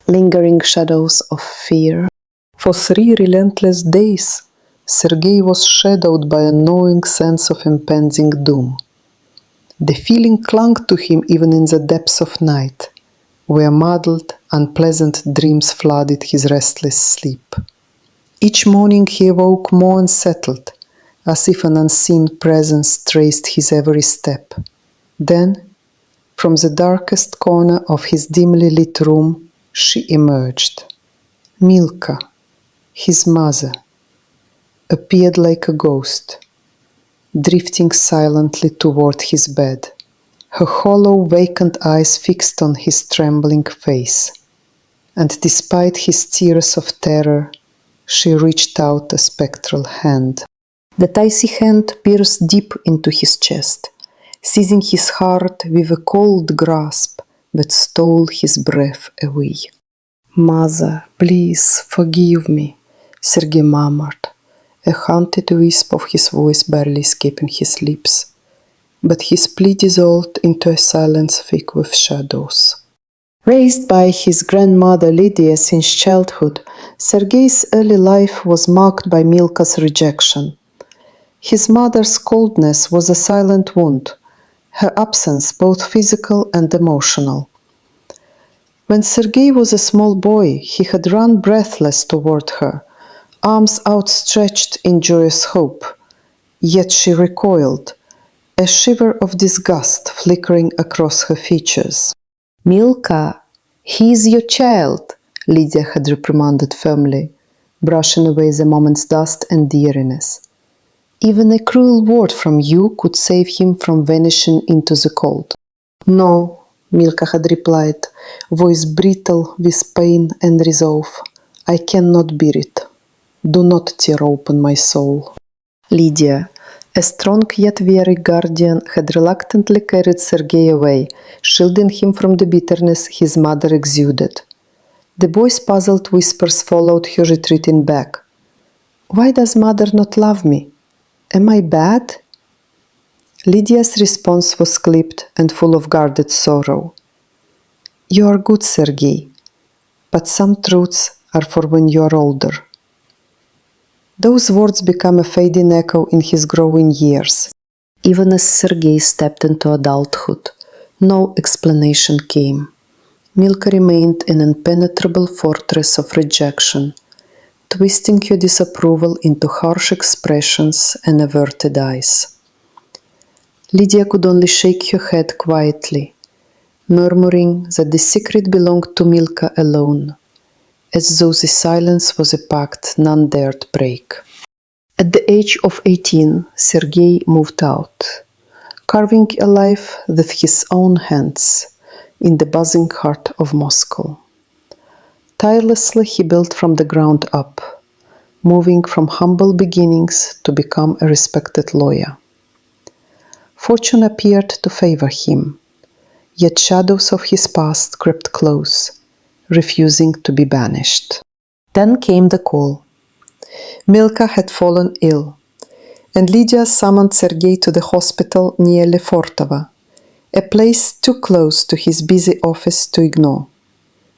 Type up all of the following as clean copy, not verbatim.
lingering shadows of fear. For 3 relentless days, Sergey was shadowed by a gnawing sense of impending doom. The feeling clung to him even in the depths of night, where muddled, unpleasant dreams flooded his restless sleep. Each morning he awoke more unsettled, as if an unseen presence traced his every step. Then, from the darkest corner of his dimly lit room, she emerged. Milka, his mother, appeared like a ghost, drifting silently toward his bed, her hollow, vacant eyes fixed on his trembling face. And despite his tears of terror, she reached out a spectral hand. That icy hand pierced deep into his chest, seizing his heart with a cold grasp that stole his breath away. "Mother, please forgive me," Sergey murmured, a haunted wisp of his voice barely escaping his lips. But his plea dissolved into a silence thick with shadows. Raised by his grandmother Lydia since childhood, Sergey's early life was marked by Milka's rejection. His mother's coldness was a silent wound, her absence both physical and emotional. When Sergey was a small boy, he had run breathless toward her, arms outstretched in joyous hope. Yet she recoiled, a shiver of disgust flickering across her features. "Milka, he is your child," Lydia had reprimanded firmly, brushing away the moment's dust and weariness. "Even a cruel word from you could save him from vanishing into the cold." "No," Milka had replied, voice brittle with pain and resolve. "I cannot bear it. Do not tear open my soul." Lydia, a strong yet weary guardian, had reluctantly carried Sergey away, shielding him from the bitterness his mother exuded. The boy's puzzled whispers followed her retreating back. "Why does mother not love me? Am I bad?" Lydia's response was clipped and full of guarded sorrow. "You are good, Sergey, but some truths are for when you are older." Those words became a fading echo in his growing years. Even as Sergey stepped into adulthood, no explanation came. Milka remained an impenetrable fortress of rejection, twisting her disapproval into harsh expressions and averted eyes. Lydia could only shake her head quietly, murmuring that the secret belonged to Milka alone, as though the silence was a pact none dared break. At the age of 18, Sergey moved out, carving a life with his own hands in the buzzing heart of Moscow. Tirelessly he built from the ground up, moving from humble beginnings to become a respected lawyer. Fortune appeared to favor him, yet shadows of his past crept close, refusing to be banished. Then came the call. Milka had fallen ill, and Lydia summoned Sergey to the hospital near Lefortovo, a place too close to his busy office to ignore.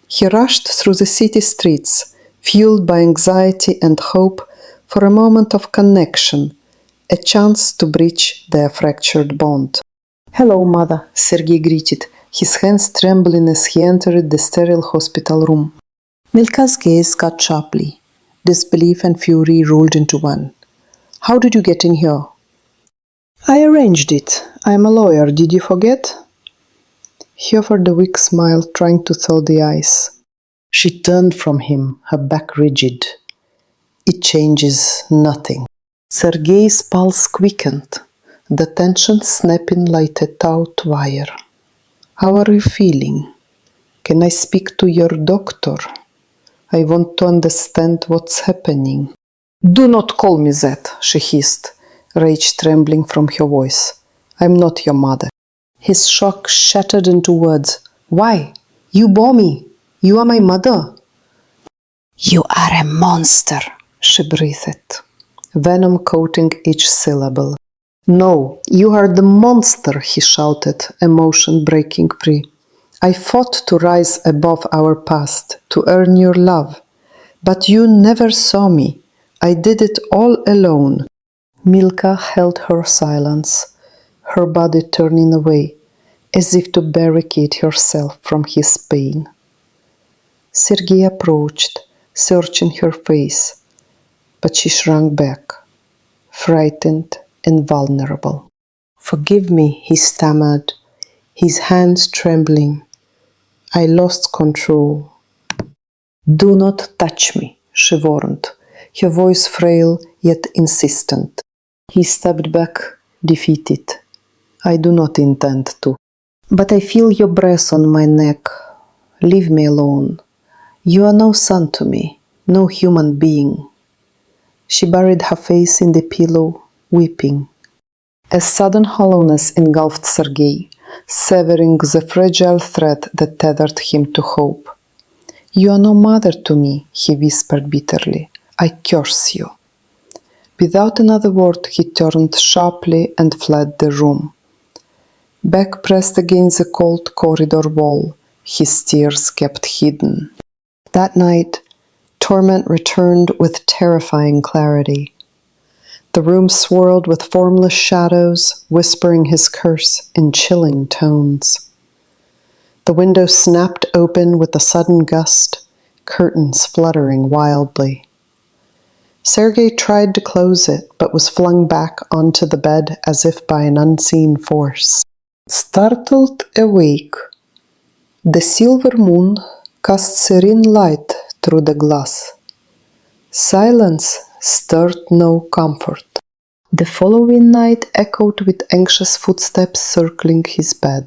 He rushed through the city streets, fueled by anxiety and hope for a moment of connection, a chance to bridge their fractured bond. "Hello, mother," Sergey greeted, his hands trembling as he entered the sterile hospital room. Milka's gaze cut sharply. Disbelief and fury rolled into one. "How did you get in here?" "I arranged it. I am a lawyer. Did you forget?" He offered a weak smile, trying to thaw the ice. She turned from him, her back rigid. "It changes nothing." Sergey's pulse quickened, the tension snapping like a taut wire. "How are you feeling? Can I speak to your doctor? I want to understand what's happening." "Do not call me that," she hissed, rage trembling from her voice. "I'm not your mother." His shock shattered into words. "Why? You bore me. You are my mother." "You are a monster," she breathed, venom coating each syllable. "No, you are the monster," he shouted, emotion breaking free. I fought to rise above our past, to earn your love. But you never saw me. I did it all alone. Milka held her silence, her body turning away, as if to barricade herself from his pain. Sergey approached, searching her face, but she shrank back, frightened and vulnerable. "Forgive me," he stammered, his hands trembling. "I lost control." "Do not touch me," she warned, her voice frail yet insistent. He stepped back, defeated. "I do not intend to. But I feel your breath on my neck. Leave me alone. You are no son to me, no human being." She buried her face in the pillow, weeping. A sudden hollowness engulfed Sergey, severing the fragile thread that tethered him to hope. "You are no mother to me," he whispered bitterly. "I curse you." Without another word, he turned sharply and fled the room. Back pressed against the cold corridor wall, his tears kept hidden. That night, torment returned with terrifying clarity. The room swirled with formless shadows, whispering his curse in chilling tones. The window snapped open with a sudden gust, curtains fluttering wildly. Sergey tried to close it, but was flung back onto the bed as if by an unseen force. Startled awake, the silver moon cast serene light through the glass. Silence stirred no comfort. The following night echoed with anxious footsteps circling his bed.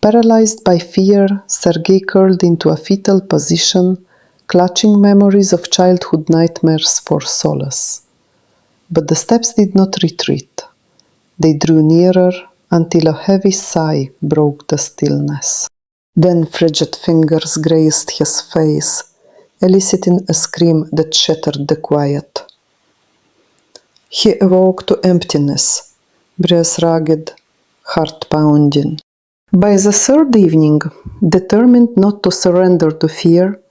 Paralyzed by fear, Sergey curled into a fetal position, clutching memories of childhood nightmares for solace. But the steps did not retreat. They drew nearer until a heavy sigh broke the stillness. Then frigid fingers grazed his face, eliciting a scream that shattered the quiet. He awoke to emptiness, breath ragged, heart pounding. By the third evening, determined not to surrender to fear,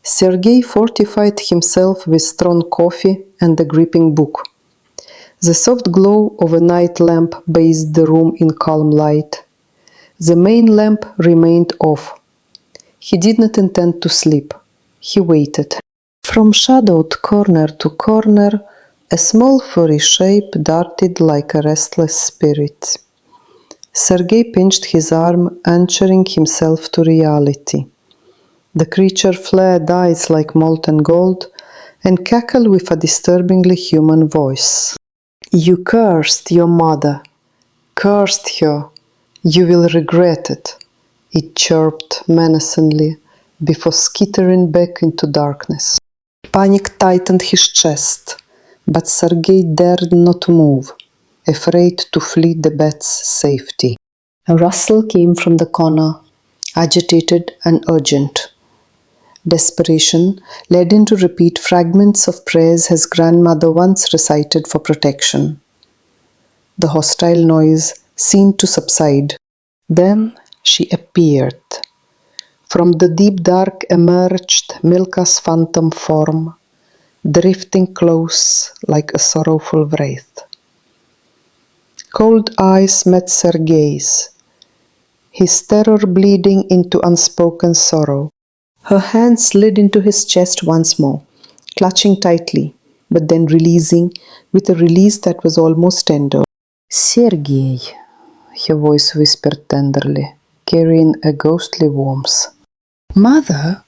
Sergey fortified himself with strong coffee and a gripping book. The soft glow of a night lamp bathed the room in calm light. The main lamp remained off. He did not intend to sleep. He waited. From shadowed corner to corner, a small furry shape darted like a restless spirit. Sergey pinched his arm, anchoring himself to reality. The creature flared eyes like molten gold and cackled with a disturbingly human voice. "You cursed your mother. Cursed her. You will regret it," it chirped menacingly before skittering back into darkness. Panic tightened his chest, but Sergey dared not move, afraid to flee the bed's safety. A rustle came from the corner, agitated and urgent. Desperation led him to repeat fragments of prayers his grandmother once recited for protection. The hostile noise seemed to subside. Then she appeared. From the deep dark emerged Milka's phantom form, drifting close like a sorrowful wraith. Cold eyes met Sergey's, his terror bleeding into unspoken sorrow. Her hand slid into his chest once more, clutching tightly, but then releasing with a release that was almost tender. "Sergey," her voice whispered tenderly, carrying a ghostly warmth. "Mother,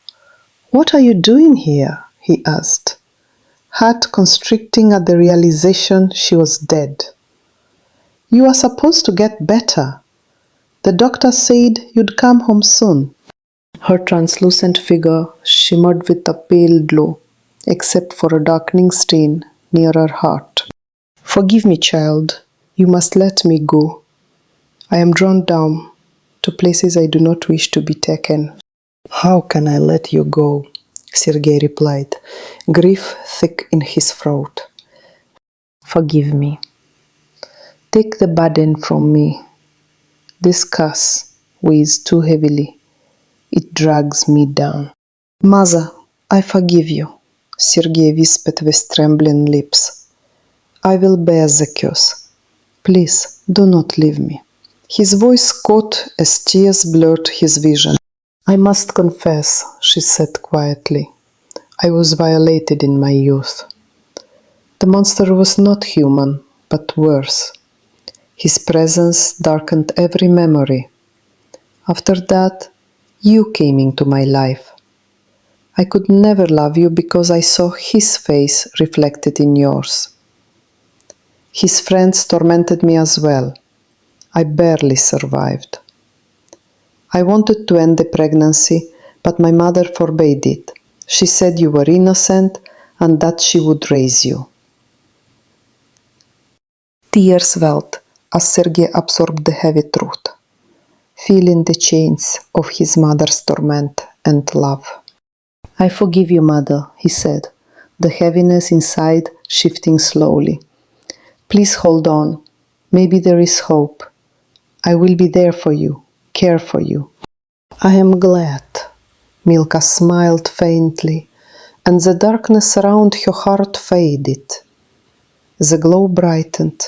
what are you doing here?" he asked, heart constricting at the realization she was dead. "You are supposed to get better. The doctor said you'd come home soon." Her translucent figure shimmered with a pale glow, except for a darkening stain near her heart. "Forgive me, child. You must let me go. I am drawn down to places I do not wish to be taken." "How can I let you go?" Sergey replied, grief thick in his throat. "Forgive me. Take the burden from me. This curse weighs too heavily. It drags me down. Mother, I forgive you, Sergey whispered with trembling lips. I will bear the curse. Please, do not leave me. His voice caught as tears blurred his vision. I must confess, she said quietly. I was violated in my youth. The monster was not human, but worse. His presence darkened every memory. After that, you came into my life. I could never love you because I saw his face reflected in yours. His friends tormented me as well. I barely survived. I wanted to end the pregnancy, but my mother forbade it. She said you were innocent and that she would raise you. Tears welled as Sergey absorbed the heavy truth, feeling the chains of his mother's torment and love. I forgive you, mother, he said, the heaviness inside shifting slowly. Please hold on. Maybe there is hope. I will be there for you, care for you. I am glad. Milka smiled faintly, and the darkness around her heart faded. The glow brightened,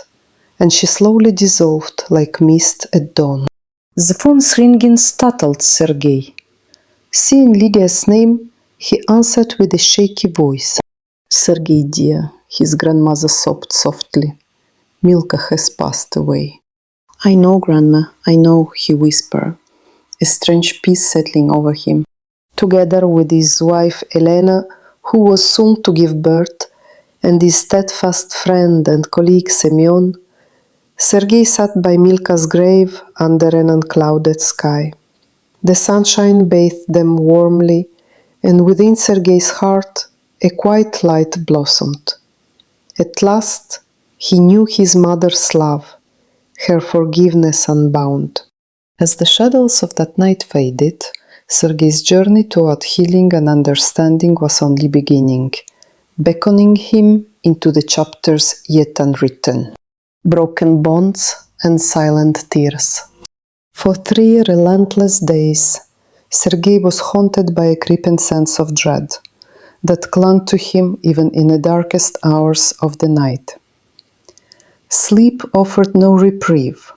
and she slowly dissolved like mist at dawn. The phone's ringing startled Sergey. Seeing Lydia's name, he answered with a shaky voice. Sergey, dear, his grandmother sobbed softly. Milka has passed away. I know, Grandma, I know, he whispered, a strange peace settling over him. Together with his wife Elena, who was soon to give birth, and his steadfast friend and colleague Semyon, Sergey sat by Milka's grave under an unclouded sky. The sunshine bathed them warmly, and within Sergey's heart a quiet light blossomed. At last, he knew his mother's love, her forgiveness unbound. As the shadows of that night faded, Sergey's journey toward healing and understanding was only beginning, beckoning him into the chapters yet unwritten. Broken bonds and silent tears. For 3 relentless days, Sergey was haunted by a creeping sense of dread that clung to him even in the darkest hours of the night. Sleep offered no reprieve.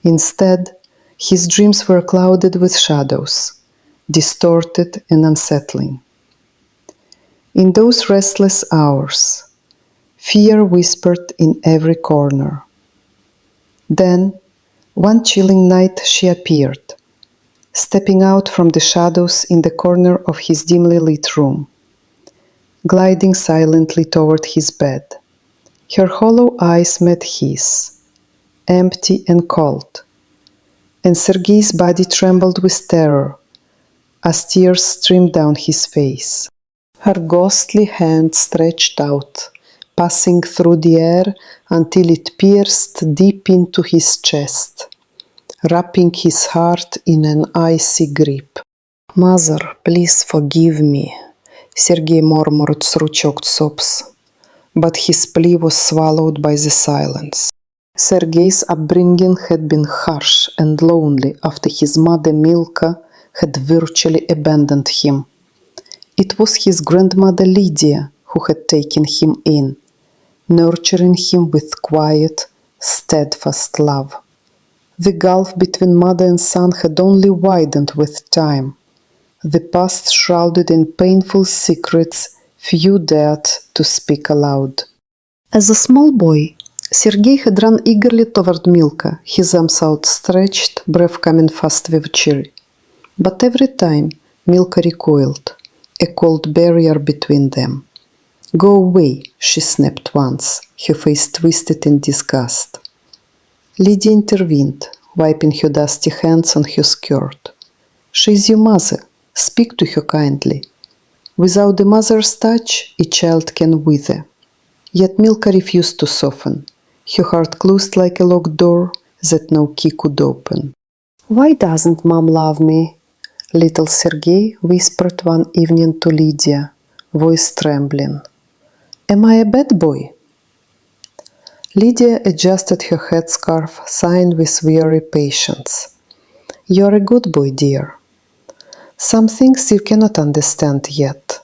Instead, his dreams were clouded with shadows, distorted and unsettling. In those restless hours, fear whispered in every corner. Then, one chilling night she appeared, stepping out from the shadows in the corner of his dimly lit room, gliding silently toward his bed. Her hollow eyes met his, empty and cold, and Sergey's body trembled with terror as tears streamed down his face. Her ghostly hand stretched out, passing through the air until it pierced deep into his chest, wrapping his heart in an icy grip. Mother, please forgive me, Sergey murmured through choked sobs, but his plea was swallowed by the silence. Sergey's upbringing had been harsh and lonely after his mother Milka had virtually abandoned him. It was his grandmother Lydia who had taken him in, nurturing him with quiet, steadfast love. The gulf between mother and son had only widened with time, the past shrouded in painful secrets few dared to speak aloud. As a small boy, Sergey had run eagerly toward Milka, his arms outstretched, breath coming fast with cheer. But every time, Milka recoiled, a cold barrier between them. Go away, she snapped once, her face twisted in disgust. Lydia intervened, wiping her dusty hands on her skirt. She is your mother. Speak to her kindly. Without the mother's touch, a child can wither. Yet Milka refused to soften. Her heart closed like a locked door that no key could open. Why doesn't Mom love me? Little Sergey whispered one evening to Lydia, voice trembling. Am I a bad boy? Lydia adjusted her headscarf, sighing with weary patience. You're a good boy, dear. Some things you cannot understand yet.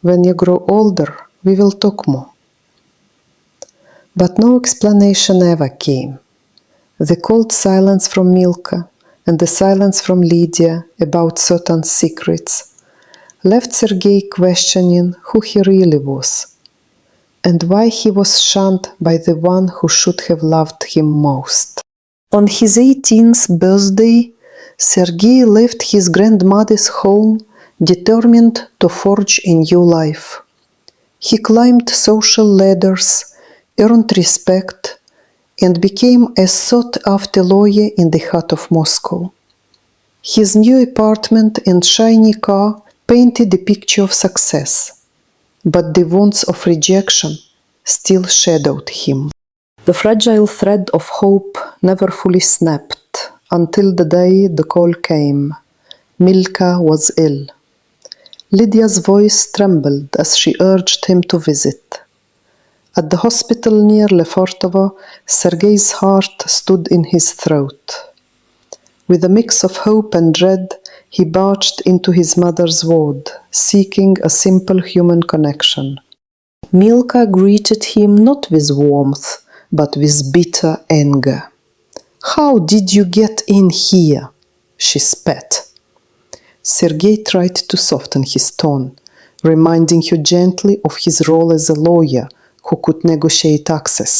When you grow older, we will talk more. But no explanation ever came. The cold silence from Milka and the silence from Lydia about certain secrets left Sergey questioning who he really was and why he was shunned by the one who should have loved him most. On his 18th birthday, Sergey left his grandmother's home determined to forge a new life. He climbed social ladders, earned respect, and became a sought-after lawyer in the heart of Moscow. His new apartment and shiny car painted a picture of success, but the wounds of rejection still shadowed him. The fragile thread of hope never fully snapped until the day the call came. Milka was ill. Lydia's voice trembled as she urged him to visit. At the hospital near Lefortovo, Sergey's heart stood in his throat. With a mix of hope and dread, he barged into his mother's ward, seeking a simple human connection. Milka greeted him not with warmth, but with bitter anger. "How did you get in here?" she spat. Sergey tried to soften his tone, reminding her gently of his role as a lawyer who could negotiate access.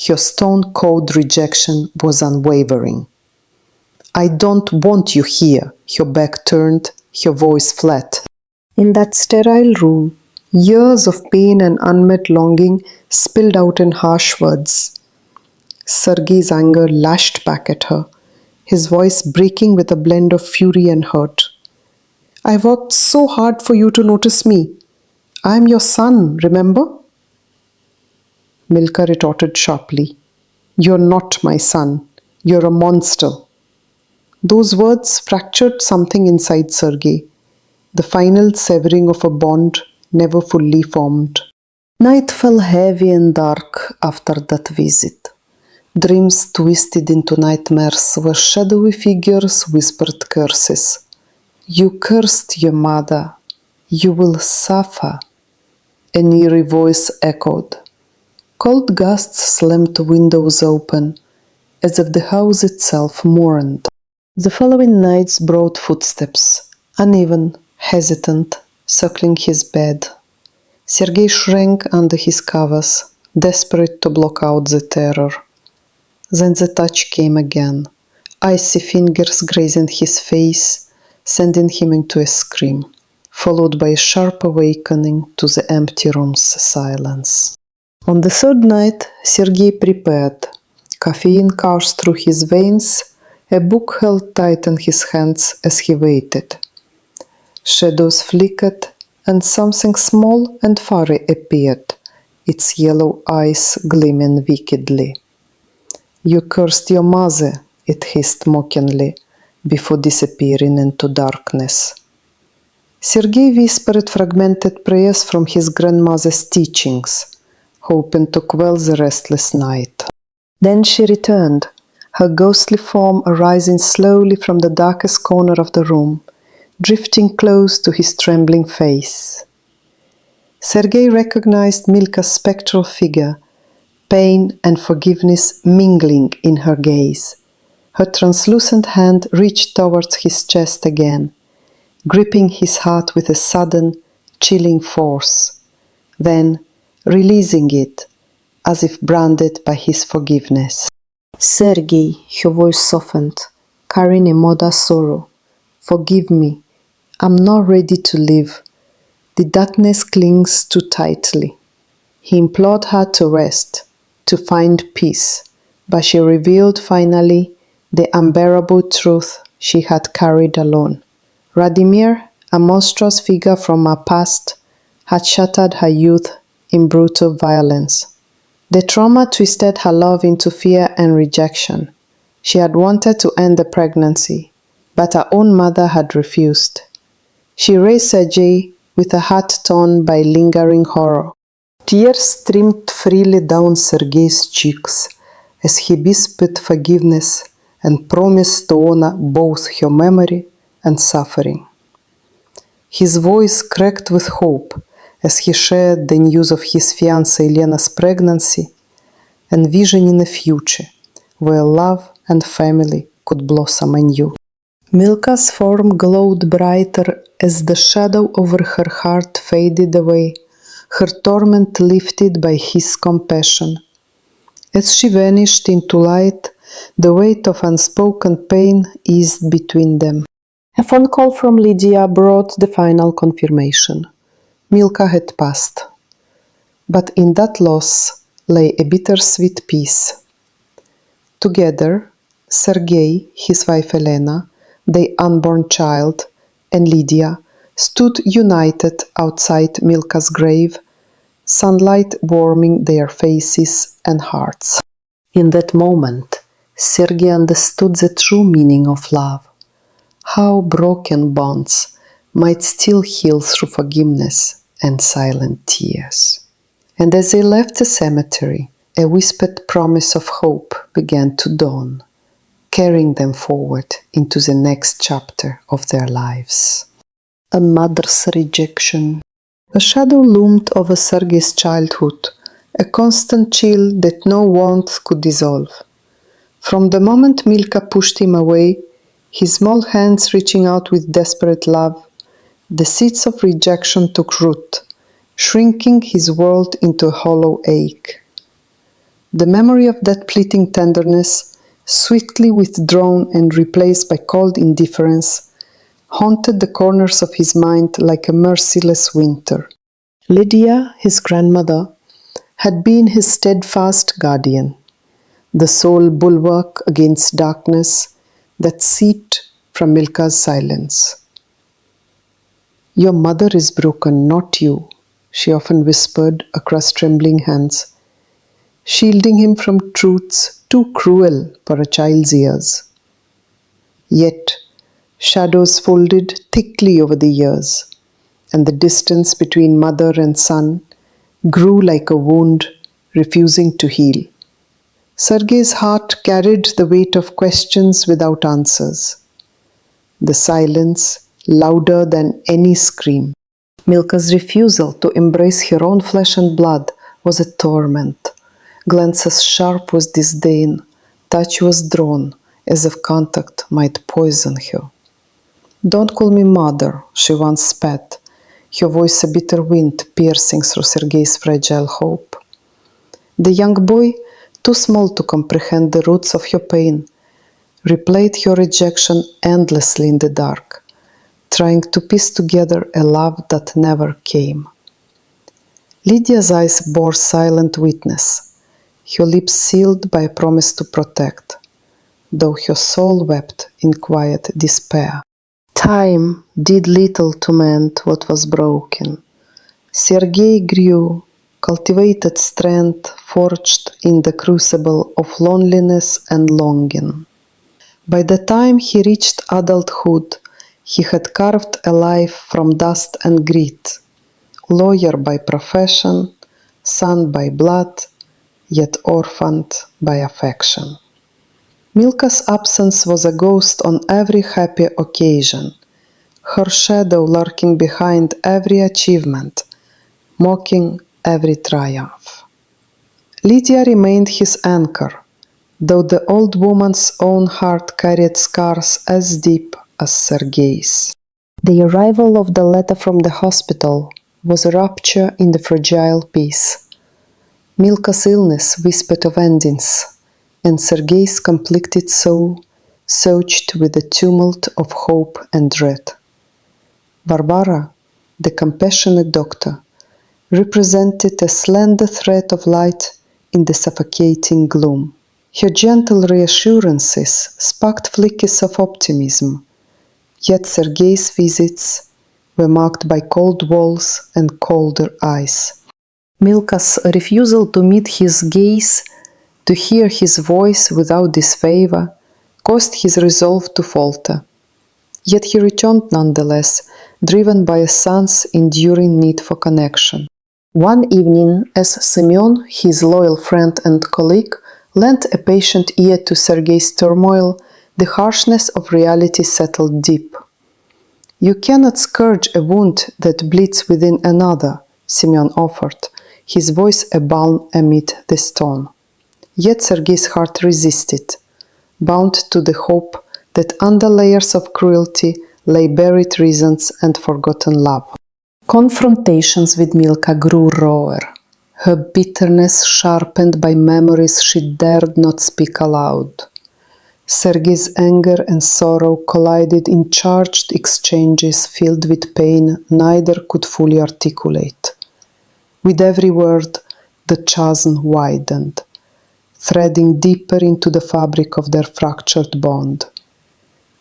Her stone-cold rejection was unwavering. "I don't want you here," her back turned, her voice flat. In that sterile room, years of pain and unmet longing spilled out in harsh words. Sergey's anger lashed back at her, his voice breaking with a blend of fury and hurt. "I worked so hard for you to notice me. I am your son, remember?" Milka retorted sharply. "You're not my son. You're a monster." Those words fractured something inside Sergey, the final severing of a bond never fully formed. Night fell heavy and dark after that visit. Dreams twisted into nightmares where shadowy figures whispered curses. "You cursed your mother. You will suffer," an eerie voice echoed. Cold gusts slammed windows open, as if the house itself mourned. The following nights brought footsteps, uneven, hesitant, circling his bed. Sergey shrank under his covers, desperate to block out the terror. Then the touch came again, icy fingers grazing his face, sending him into a scream, followed by a sharp awakening to the empty room's silence. On the third night, Sergey prepared. Caffeine coursed through his veins, a book held tight in his hands as he waited. Shadows flickered, and something small and furry appeared, its yellow eyes gleaming wickedly. "You cursed your mother," it hissed mockingly, before disappearing into darkness. Sergey whispered fragmented prayers from his grandmother's teachings, hoping to quell the restless night. Then she returned, her ghostly form arising slowly from the darkest corner of the room, drifting close to his trembling face. Sergey recognized Milka's spectral figure, pain and forgiveness mingling in her gaze. Her translucent hand reached towards his chest again, gripping his heart with a sudden, chilling force, then releasing it, as if branded by his forgiveness. "Sergey," her voice softened, carrying a mother's sorrow. "Forgive me. I'm not ready to live. The darkness clings too tightly." He implored her to rest, to find peace, but she revealed finally the unbearable truth she had carried alone. Radimir, a monstrous figure from her past, had shattered her youth in brutal violence. The trauma twisted her love into fear and rejection. She had wanted to end the pregnancy, but her own mother had refused. She raised Sergey with a heart torn by lingering horror. Tears streamed freely down Sergey's cheeks as he whispered forgiveness and promised to honor both her memory and suffering. His voice cracked with hope as he shared the news of his fiancée Lena's pregnancy and visioning a future where love and family could blossom anew. Milka's form glowed brighter as the shadow over her heart faded away, her torment lifted by his compassion. As she vanished into light, the weight of unspoken pain eased between them. A phone call from Lydia brought the final confirmation. Milka had passed. But in that loss lay a bittersweet peace. Together, Sergey, his wife Elena, their unborn child, and Lydia stood united outside Milka's grave, sunlight warming their faces and hearts. In that moment, Sergey understood the true meaning of love, how broken bonds might still heal through forgiveness and silent tears. And as they left the cemetery, a whispered promise of hope began to dawn, carrying them forward into the next chapter of their lives. A mother's rejection. A shadow loomed over Sergey's childhood, a constant chill that no warmth could dissolve. From the moment Milka pushed him away, his small hands reaching out with desperate love, the seeds of rejection took root, shrinking his world into a hollow ache. The memory of that fleeting tenderness, swiftly withdrawn and replaced by cold indifference, haunted the corners of his mind like a merciless winter. Lydia, his grandmother, had been his steadfast guardian, the sole bulwark against darkness that seeped from Milka's silence. "Your mother is broken, not you," she often whispered across trembling hands, shielding him from truths too cruel for a child's ears. Yet, shadows folded thickly over the years, and the distance between mother and son grew like a wound refusing to heal. Sergey's heart carried the weight of questions without answers, the silence louder than any scream. Milka's refusal to embrace her own flesh and blood was a torment. Glances sharp with disdain, touch was drawn, as if contact might poison her. "Don't call me mother," she once spat, her voice a bitter wind piercing through Sergey's fragile hope. The young boy, too small to comprehend the roots of her pain, replayed her rejection endlessly in the dark, trying to piece together a love that never came. Lydia's eyes bore silent witness, her lips sealed by a promise to protect, though her soul wept in quiet despair. Time did little to mend what was broken. Sergey grew, cultivated strength forged in the crucible of loneliness and longing. By the time he reached adulthood, he had carved a life from dust and grit, lawyer by profession, son by blood, yet orphaned by affection. Milka's absence was a ghost on every happy occasion, her shadow lurking behind every achievement, mocking every triumph. Lydia remained his anchor, though the old woman's own heart carried scars as deep as Sergey's. The arrival of the letter from the hospital was a rupture in the fragile peace. Milka's illness whispered of endings, and Sergey's conflicted soul surged with the tumult of hope and dread. Varvara, the compassionate doctor, represented a slender thread of light in the suffocating gloom. Her gentle reassurances sparked flickers of optimism, yet Sergey's visits were marked by cold walls and colder eyes. Milka's refusal to meet his gaze, to hear his voice without disfavor, caused his resolve to falter. Yet he returned nonetheless, driven by a son's enduring need for connection. One evening, as Semyon, his loyal friend and colleague, lent a patient ear to Sergey's turmoil, the harshness of reality settled deep. You cannot scourge a wound that bleeds within another, Semyon offered, his voice a balm amid the storm. Yet Sergey's heart resisted, bound to the hope that under layers of cruelty lay buried reasons and forgotten love. Confrontations with Milka grew rawer, her bitterness sharpened by memories she dared not speak aloud. Sergey's anger and sorrow collided in charged exchanges filled with pain neither could fully articulate. With every word, the chasm widened, threading deeper into the fabric of their fractured bond.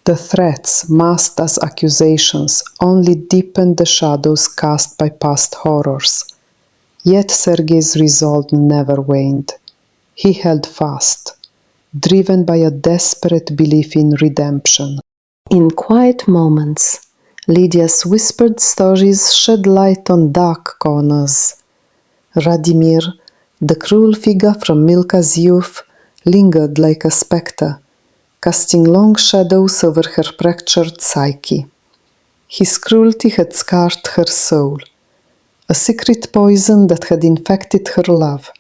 The threats, masked as accusations, only deepened the shadows cast by past horrors. Yet Sergey's resolve never waned. He held fast, driven by a desperate belief in redemption. In quiet moments, Lydia's whispered stories shed light on dark corners. Radimir, the cruel figure from Milka's youth, lingered like a spectre, casting long shadows over her fractured psyche. His cruelty had scarred her soul, a secret poison that had infected her love,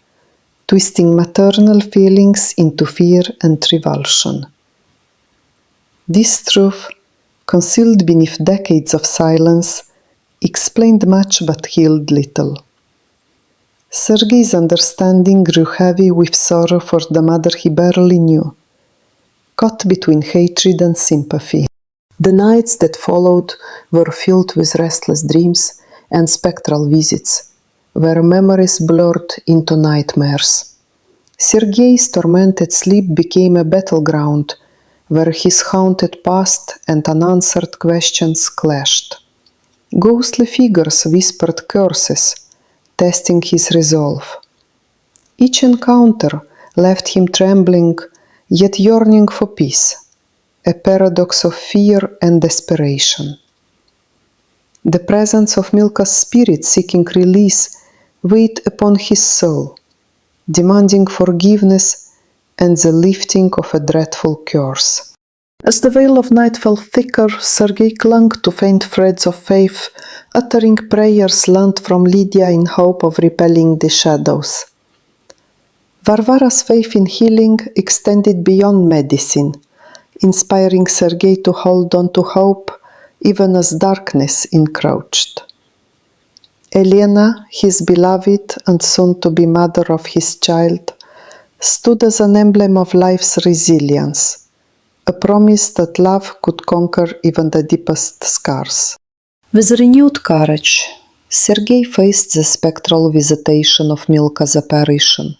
twisting maternal feelings into fear and revulsion. This truth, concealed beneath decades of silence, explained much but healed little. Sergey's understanding grew heavy with sorrow for the mother he barely knew, caught between hatred and sympathy. The nights that followed were filled with restless dreams and spectral visits, where memories blurred into nightmares. Sergey's tormented sleep became a battleground where his haunted past and unanswered questions clashed. Ghostly figures whispered curses, testing his resolve. Each encounter left him trembling, yet yearning for peace, a paradox of fear and desperation. The presence of Milka's spirit seeking release weighed upon his soul, demanding forgiveness and the lifting of a dreadful curse. As the veil of night fell thicker, Sergey clung to faint threads of faith, uttering prayers learned from Lydia in hope of repelling the shadows. Varvara's faith in healing extended beyond medicine, inspiring Sergey to hold on to hope even as darkness encroached. Elena, his beloved and soon-to-be mother of his child, stood as an emblem of life's resilience, a promise that love could conquer even the deepest scars. With renewed courage, Sergey faced the spectral visitation of Milka's apparition,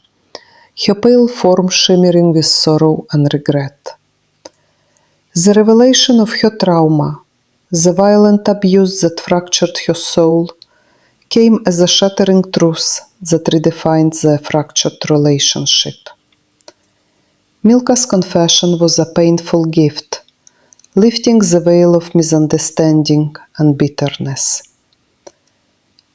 her pale form shimmering with sorrow and regret. The revelation of her trauma, the violent abuse that fractured her soul, came as a shattering truth that redefined the fractured relationship. Milka's confession was a painful gift, lifting the veil of misunderstanding and bitterness.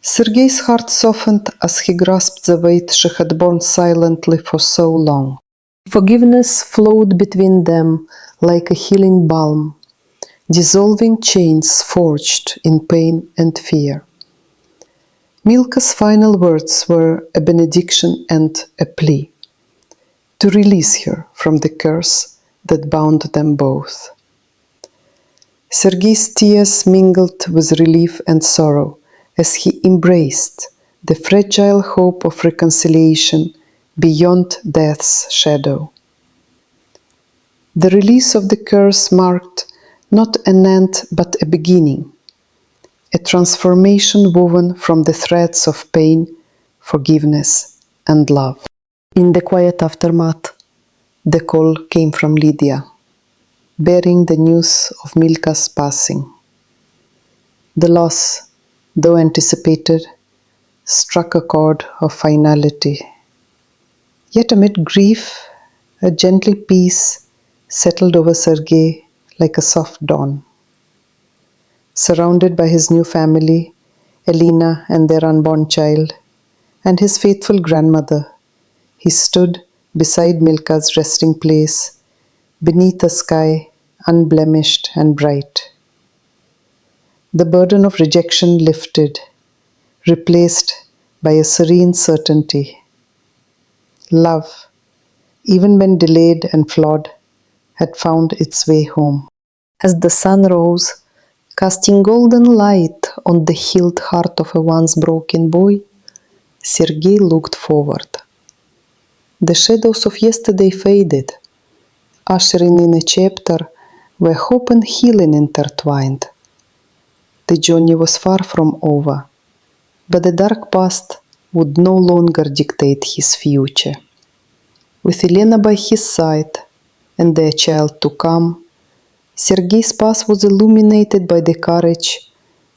Sergey's heart softened as he grasped the weight she had borne silently for so long. Forgiveness flowed between them like a healing balm, dissolving chains forged in pain and fear. Milka's final words were a benediction and a plea to release her from the curse that bound them both. Sergey's tears mingled with relief and sorrow as he embraced the fragile hope of reconciliation beyond death's shadow. The release of the curse marked not an end but a beginning, a transformation woven from the threads of pain, forgiveness, and love. In the quiet aftermath, the call came from Lydia, bearing the news of Milka's passing. The loss, though anticipated, struck a chord of finality. Yet amid grief, a gentle peace settled over Sergey like a soft dawn. Surrounded by his new family, Elena and their unborn child, and his faithful grandmother, he stood beside Milka's resting place, beneath a sky unblemished and bright. The burden of rejection lifted, replaced by a serene certainty. Love, even when delayed and flawed, had found its way home. As the sun rose, casting golden light on the healed heart of a once broken boy, Sergey looked forward. The shadows of yesterday faded, ushering in a chapter where hope and healing intertwined. The journey was far from over, but the dark past would no longer dictate his future. With Elena by his side and their child to come, Sergey's path was illuminated by the courage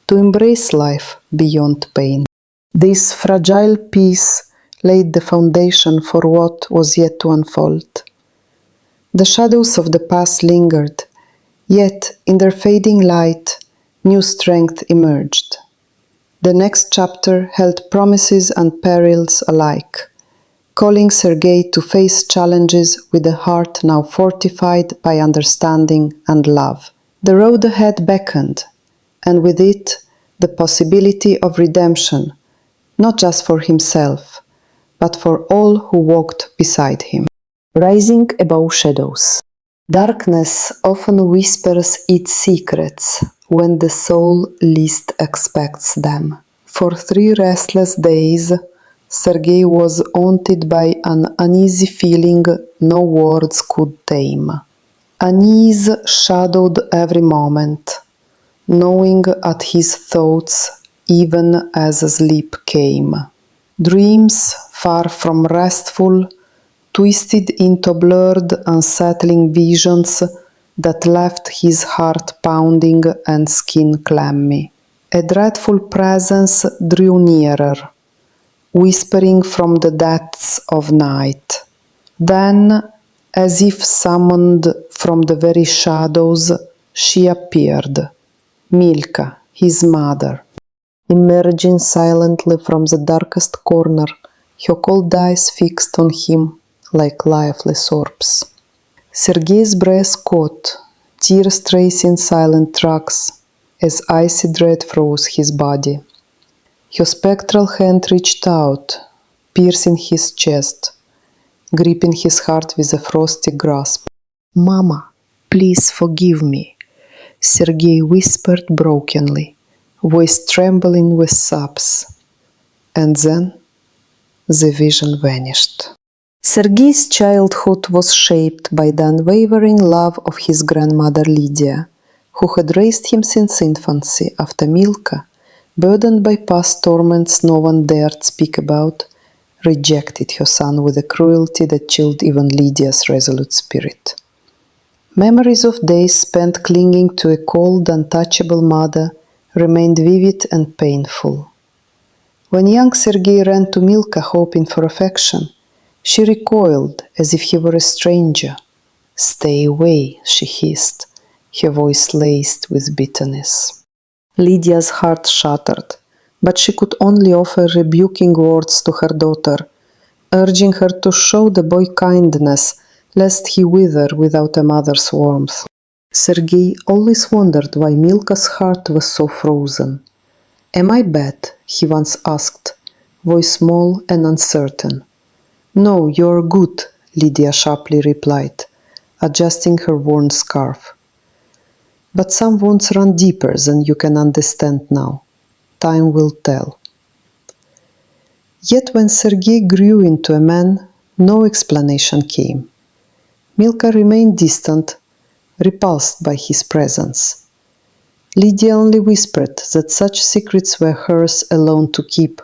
to embrace life beyond pain. This fragile peace laid the foundation for what was yet to unfold. The shadows of the past lingered, yet in their fading light, new strength emerged. The next chapter held promises and perils alike, calling Sergey to face challenges with a heart now fortified by understanding and love. The road ahead beckoned, and with it, the possibility of redemption, not just for himself, but for all who walked beside him. Rising above shadows. Darkness often whispers its secrets when the soul least expects them. For 3 restless days, Sergey was haunted by an uneasy feeling no words could tame. Unease shadowed every moment, gnawing at his thoughts even as sleep came. Dreams, far from restful, twisted into blurred, unsettling visions that left his heart pounding and skin clammy. A dreadful presence drew nearer, whispering from the depths of night. Then, as if summoned from the very shadows, she appeared, Milka, his mother. Emerging silently from the darkest corner, her cold eyes fixed on him like lifeless orbs. Sergey's breath caught, tears tracing silent tracks, as icy dread froze his body. Her spectral hand reached out, piercing his chest, gripping his heart with a frosty grasp. "Mama, please forgive me," Sergey whispered brokenly, voice trembling with sobs. And then the vision vanished. Sergey's childhood was shaped by the unwavering love of his grandmother Lydia, who had raised him since infancy after Milka, burdened by past torments no one dared speak about, rejected her son with a cruelty that chilled even Lydia's resolute spirit. Memories of days spent clinging to a cold, untouchable mother remained vivid and painful. When young Sergey ran to Milka hoping for affection, she recoiled as if he were a stranger. "Stay away," she hissed, her voice laced with bitterness. Lydia's heart shattered, but she could only offer rebuking words to her daughter, urging her to show the boy kindness, lest he wither without a mother's warmth. Sergey always wondered why Milka's heart was so frozen. "Am I bad?" he once asked, voice small and uncertain. "No, you're good," Lydia sharply replied, adjusting her worn scarf. "But some wounds run deeper than you can understand now. Time will tell." Yet when Sergey grew into a man, no explanation came. Milka remained distant, repulsed by his presence. Lydia only whispered that such secrets were hers alone to keep,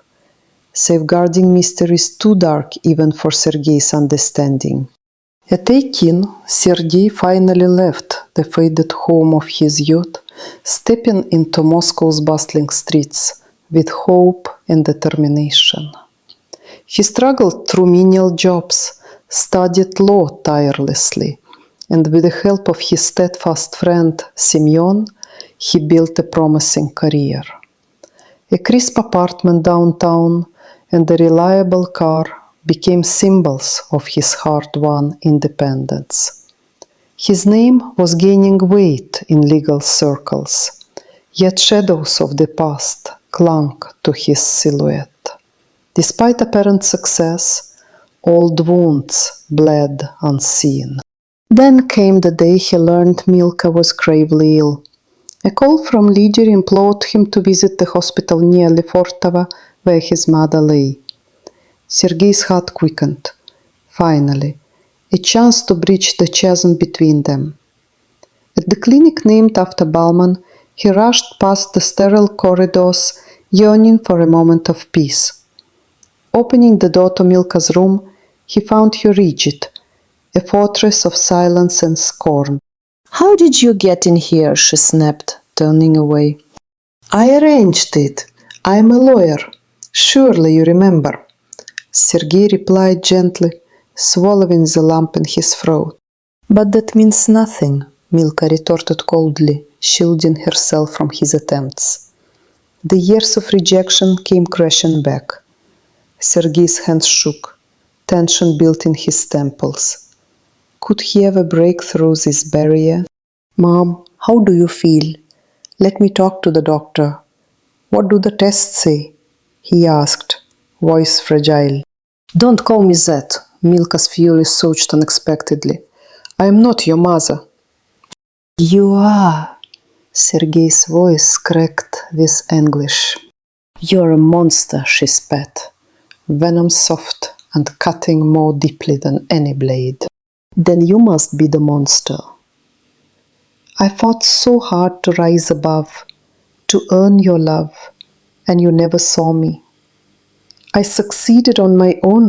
safeguarding mysteries too dark even for Sergey's understanding. At 18, Sergey finally left the faded home of his youth, stepping into Moscow's bustling streets with hope and determination. He struggled through menial jobs, studied law tirelessly, and with the help of his steadfast friend Semyon, he built a promising career. A crisp apartment downtown and a reliable car became symbols of his hard-won independence. His name was gaining weight in legal circles, Yet shadows of the past clung to his silhouette. Despite apparent success, old wounds bled unseen. Then came the day he learned Milka was gravely ill. A call from Lydia implored him to visit the hospital near Lefortovo, where his mother lay. Sergey's heart quickened. Finally, a chance to bridge the chasm between them. At the clinic named after Bauman, he rushed past the sterile corridors, yearning for a moment of peace. Opening the door to Milka's room, he found her rigid, a fortress of silence and scorn. "How did you get in here?" she snapped, turning away. "I arranged it. I'm a lawyer. Surely you remember." Sergey replied gently, swallowing the lump in his throat. "But that means nothing," Milka retorted coldly, shielding herself from his attempts. The years of rejection came crashing back. Sergey's hands shook. Tension built in his temples. Could he ever break through this barrier? "Mom, how do you feel? Let me talk to the doctor. What do the tests say?" he asked, voice fragile. "Don't call me that," Milka's fury surged unexpectedly. "I am not your mother." "You are," Sergey's voice cracked with anguish. "You're a monster," she spat, venom soft and cutting more deeply than any blade. "Then you must be the monster." "I fought so hard to rise above, to earn your love, and you never saw me. I succeeded on my own."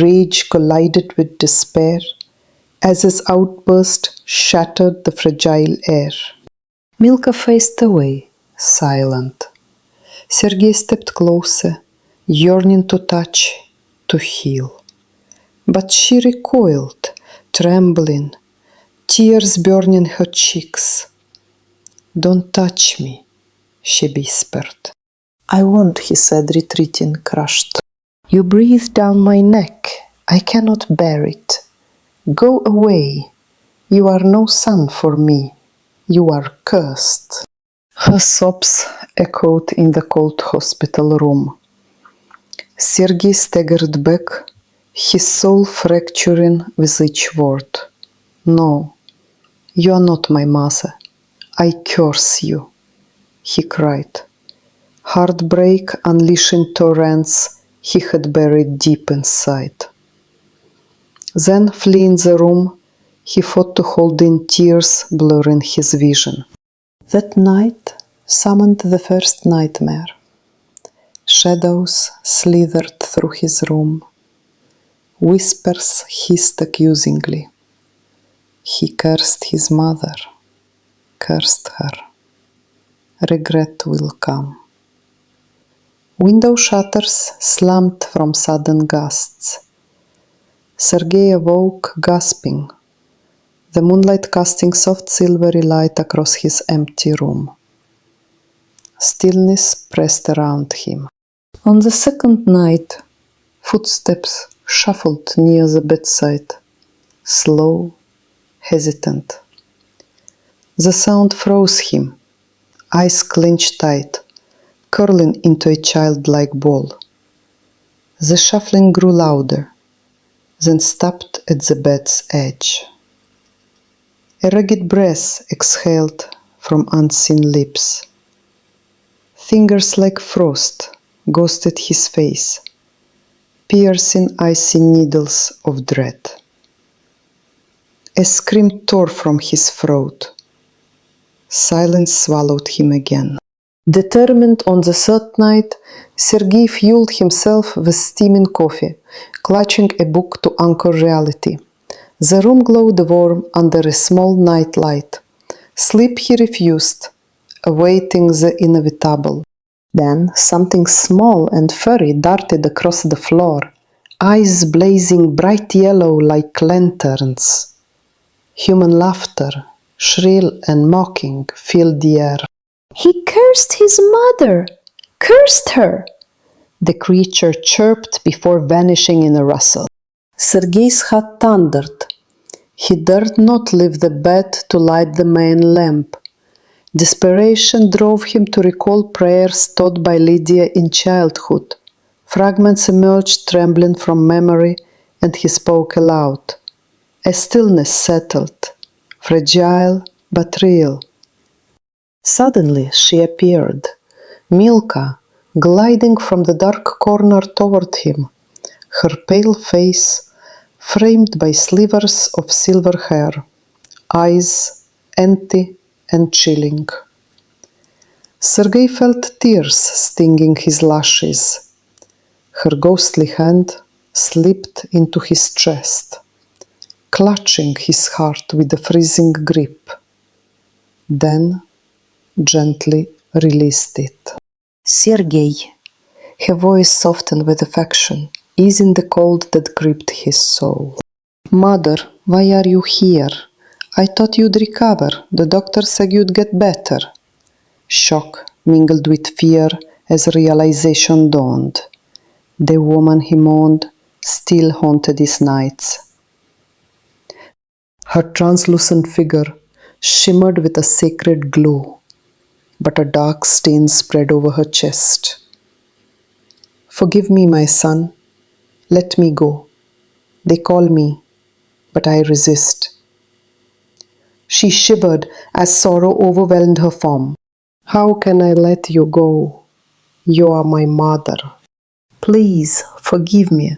Rage collided with despair as his outburst shattered the fragile air. Milka faced away, silent. Sergey stepped closer, yearning to touch, to heal. But she recoiled, trembling, tears burning her cheeks. "Don't touch me," she whispered. "I won't," he said, retreating, crushed. "You breathe down my neck. I cannot bear it. Go away. You are no son for me. You are cursed." Her sobs echoed in the cold hospital room. Sergey staggered back, his soul fracturing with each word. "No, you are not my mother. I curse you," he cried. Heartbreak unleashing torrents he had buried deep inside. Then, fleeing the room, he fought to hold in tears, blurring his vision. That night summoned the first nightmare. Shadows slithered through his room. Whispers hissed accusingly. He cursed his mother, cursed her. Regret will come. Window shutters slammed from sudden gusts. Sergey awoke, gasping, the moonlight casting soft silvery light across his empty room. Stillness pressed around him. On the second night, footsteps shuffled near the bedside, slow, hesitant. The sound froze him, eyes clenched tight, curling into a childlike ball. The shuffling grew louder, then stopped at the bed's edge. A ragged breath exhaled from unseen lips. Fingers like frost ghosted his face, piercing icy needles of dread. A scream tore from his throat. Silence swallowed him again. Determined on the third night, Sergey fueled himself with steaming coffee, clutching a book to anchor reality. The room glowed warm under a small night light. Sleep he refused, awaiting the inevitable. Then something small and furry darted across the floor, eyes blazing bright yellow like lanterns. Human laughter, shrill and mocking, filled the air. "He cursed his mother! Cursed her!" the creature chirped before vanishing in a rustle. Sergey's heart thundered. He dared not leave the bed to light the main lamp. Desperation drove him to recall prayers taught by Lydia in childhood. Fragments emerged trembling from memory, and he spoke aloud. A stillness settled, fragile but real. Suddenly she appeared, Milka, gliding from the dark corner toward him, her pale face framed by slivers of silver hair, eyes empty and chilling. Sergey felt tears stinging his lashes. Her ghostly hand slipped into his chest, clutching his heart with a freezing grip, then gently released it. Sergey, her voice softened with affection, easing the cold that gripped his soul. Mother, why are you here? I thought you'd recover. The doctor said you'd get better. Shock mingled with fear as realization dawned. The woman he mourned still haunted his nights. Her translucent figure shimmered with a sacred glow, but a dark stain spread over her chest. Forgive me, my son. Let me go. They call me, but I resist. She shivered as sorrow overwhelmed her form. How can I let you go? You are my mother. Please, forgive me.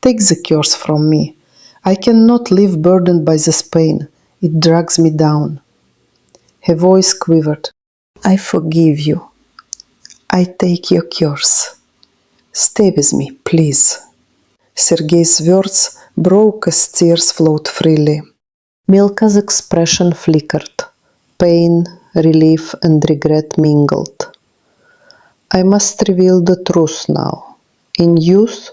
Take the curse from me. I cannot live burdened by this pain. It drags me down. Her voice quivered. I forgive you. I take your curse. Stay with me, please. Sergey's words broke as tears flowed freely. Milka's expression flickered. Pain, relief, and regret mingled. I must reveal the truth now. In youth,